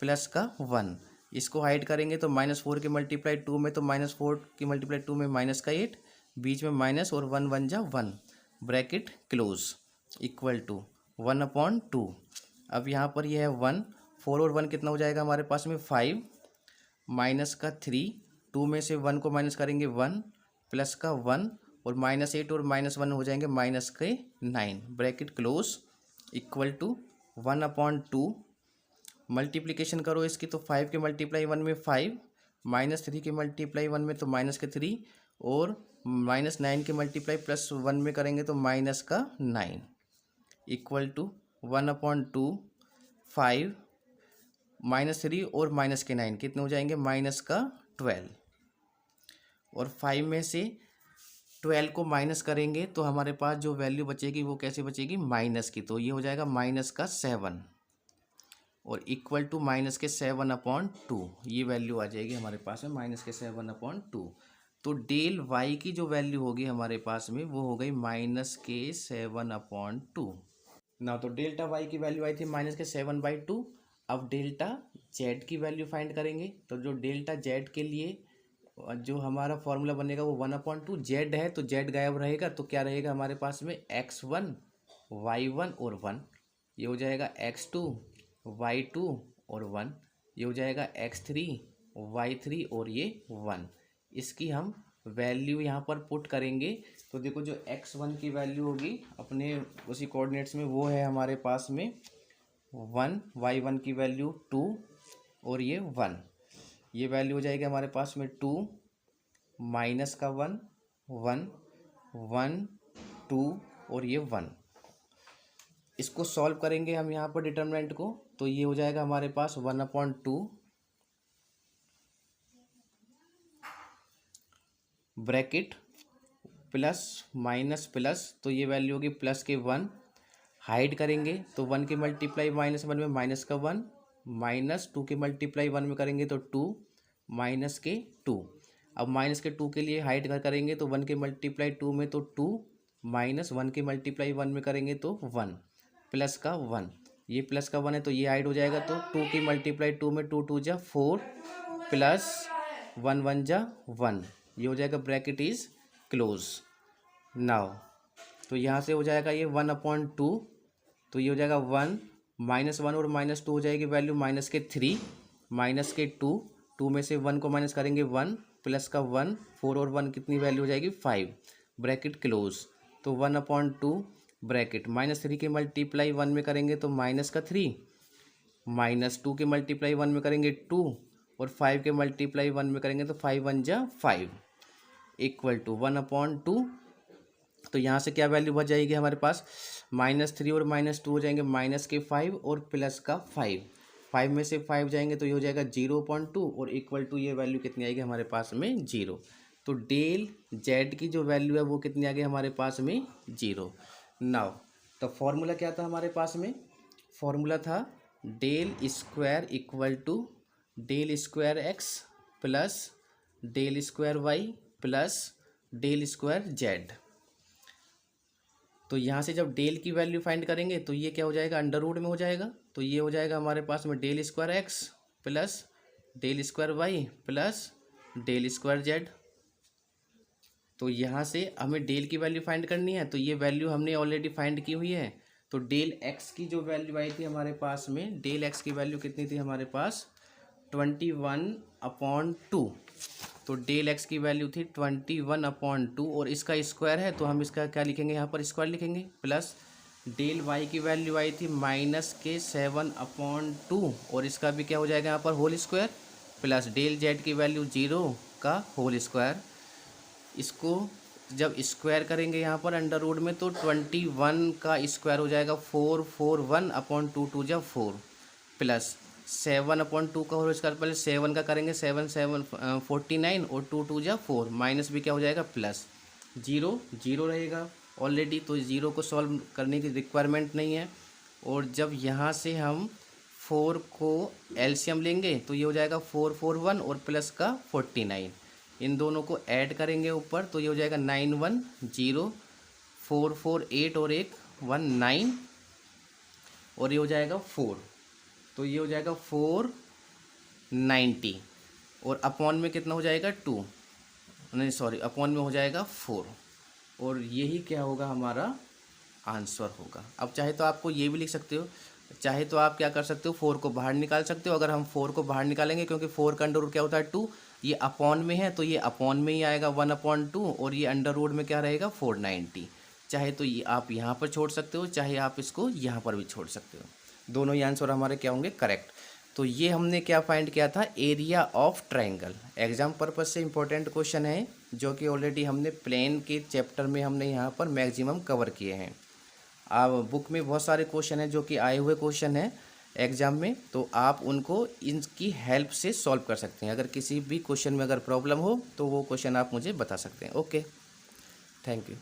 प्लस का 1। इसको हाइड करेंगे तो -4 की मल्टीप्लाई 2 में, तो -4 की मल्टीप्लाई 2 में माइनस का 8, बीच में माइनस और 1 1 जा 1, ब्रैकेट क्लोज, इक्वल टू 1/2। अब यहाँ पर यह है 1, 4 और 1 कितना हो जाएगा हमारे पास में 5, माइनस का 3, 2 में से 1 को माइनस करेंगे 1, प्लस का 1 और -8 और -1 हो जाएंगे माइनस के 9, bracket close, equal to 1/2। Multiplication करो इसकी तो 5 के मल्टीप्लाई 1 में 5, -3 के मल्टीप्लाई 1 में तो माइनस के 3, और -9 के मल्टीप्लाई +1 में करेंगे तो माइनस का 9, इक्वल टू 1/2, 5 -3 और माइनस के 9 कितने हो जाएंगे माइनस का 12, और 5 में से 12 को माइनस करेंगे तो हमारे पास जो वैल्यू बचेगी वो कैसे बचेगी माइनस की, तो ये हो जाएगा माइनस का 7 और इक्वल टू माइनस के 7/2, ये वैल्यू आ जाएगी हमारे पास में माइनस के 7/2। तो डेल वाई की जो वैल्यू होगी हमारे पास में वो हो गई माइनस के 7/2 ना। तो डेल्टा वाई की वैल्यू आई थी माइनस के 7/2। अब डेल्टा जेड की वैल्यू फाइंड करेंगे, तो जो डेल्टा जेड के लिए जो हमारा फॉर्मूला बनेगा वो 1/2, जेड है तो जेड गायब रहेगा, तो क्या रहेगा हमारे पास में x1 y1 और 1, ये हो जाएगा x2 y2 और 1, ये हो जाएगा x3 y3 और ये 1। इसकी हम वैल्यू यहाँ पर पुट करेंगे तो देखो जो x1 की वैल्यू होगी अपने उसी कोऑर्डिनेट्स में वो है हमारे पास में 1, y1 की वैल्यू 2 और ये 1, ये वैल्यू हो जाएगी हमारे पास में 2 माइनस का 1 1 1 2 और ये 1। इसको सॉल्व करेंगे हम यहाँ पर डिटर्मिनेंट को, तो ये हो जाएगा हमारे पास 1/2 ब्रैकेट प्लस माइनस प्लस, तो ये वैल्यू होगी प्लस के 1, हाइड करेंगे तो 1 की मल्टीप्लाई -1 में माइनस का 1, -2 की मल्टीप्लाई 1 में करेंगे तो 2, माइनस के 2। अब माइनस के 2 के लिए हाइड करेंगे तो 1 की मल्टीप्लाई 2 में तो 2, -1 की मल्टीप्लाई 1 में करेंगे तो 1, प्लस का 1, ये प्लस का 1 है तो ये हाइड हो जाएगा, तो 2 की मल्टीप्लाई 2 में 2 2 जा 4, प्लस 1 1 जा 1, ये हो जाएगा ब्रैकेट इज क्लोज नाउ। तो यहाँ से हो जाएगा ये 1/2, तो ये हो जाएगा 1 -1 और -2 हो जाएगी वैल्यू माइनस के 3, माइनस के 2, 2 में से 1 को माइनस करेंगे 1, प्लस का 1, 4 और 1 कितनी वैल्यू हो जाएगी 5, ब्रैकेट क्लोज। तो 1/2 ब्रैकेट -3 के मल्टीप्लाई 1 में करेंगे तो माइनस का 3, -2 के मल्टीप्लाई 1 में करेंगे 2 और 5 के मल्टीप्लाई 1 में करेंगे तो 5 1 जा 5, इक्वल टू 1/2। तो यहाँ से क्या वैल्यू बच जाएगी हमारे पास -3 और -2 हो जाएंगे माइनस के 5 और प्लस का 5, 5 में से 5 जाएंगे तो ये हो जाएगा 0.2 और इक्वल टू ये वैल्यू कितनी आएगी हमारे पास में 0। तो डेल जेड की जो वैल्यू है वो कितनी आ गई हमारे पास में 0 नाउ। तो फॉर्मूला क्या था हमारे पास में, फॉर्मूला था del square equal to del square x plus del square y plus del square z. तो यहाँ से जब डेल की वैल्यू फाइंड करेंगे तो ये क्या हो जाएगा अंडर रूट में हो जाएगा, तो ये हो जाएगा हमारे पास में del square x plus del square y plus del square z. तो यहाँ से हमें डेल की वैल्यू फाइंड करनी है, तो ये वैल्यू हमने ऑलरेडी फाइंड की हुई है। तो डेल एक्स की जो वैल्यू आई थी हमारे पास में, डेल एक्स की वैल्यू कितनी थी हमारे पास 21/2। तो डेल एक्स की वैल्यू थी 21/2 और इसका स्क्वायर है तो हम इसका क्या लिखेंगे यहाँ पर स्क्वायर लिखेंगे, प्लस डेल वाई की वैल्यू आई थी -7/2 और इसका भी क्या हो जाएगा यहाँ पर whole square, plus del z की वैल्यू 0 का होल स्क्वायर। इसको जब स्क्वायर करेंगे यहाँ पर अंडर रूट में तो 21 का स्क्वायर हो जाएगा 441/2 2 जा 4 प्लस 7/2 का होल स्क्वायर, पहले 7 का करेंगे 7 7 49 और 2 2 जा 4, माइनस भी क्या हो जाएगा प्लस 0 0 रहेगा ऑलरेडी, तो 0 को सॉल्व करने की रिक्वायरमेंट नहीं है। और जब यहाँ से हम 4 को एलसीएम लेंगे तो ये हो जाएगा 441 और प्लस का 49, इन दोनों को ऐड करेंगे ऊपर तो ये हो जाएगा 910 4 4 8 और एक 1 9 और ये हो जाएगा 4, तो ये हो जाएगा 490 और अपॉन में कितना हो जाएगा 2, नहीं सॉरी अपॉन में हो जाएगा 4 और यही क्या होगा हमारा आंसर होगा। अब चाहे तो आपको ये भी लिख सकते हो, चाहे तो आप क्या कर सकते हो 4 को बाहर निकाल सकते हो। अगर हम 4 को बाहर निकालेंगे क्योंकि 4 का अंडर रूट क्या होता है 2, ये अपॉन में है तो ये अपॉन में ही आएगा 1/2 और ये अंडर रूट में क्या रहेगा 490। चाहे तो ये आप यहाँ पर छोड़ सकते हो, चाहे आप इसको यहाँ पर भी छोड़ सकते हो, दोनों ही आंसर हमारे क्या होंगे करेक्ट। तो ये हमने क्या फाइंड किया था, area of triangle. Exam purpose से इंपॉर्टेंट क्वेश्चन है जो कि ऑलरेडी हमने प्लेन के चैप्टर में हमने यहाँ पर मैक्सिमम कवर किए हैं। अब बुक में बहुत सारे क्वेश्चन हैं जो कि आए हुए क्वेश्चन हैं एग्जाम में, तो आप उनको इनकी हेल्प से सॉल्व कर सकते हैं। अगर किसी भी क्वेश्चन में अगर प्रॉब्लम हो तो वो क्वेश्चन आप मुझे बता सकते हैं। Okay, thank you.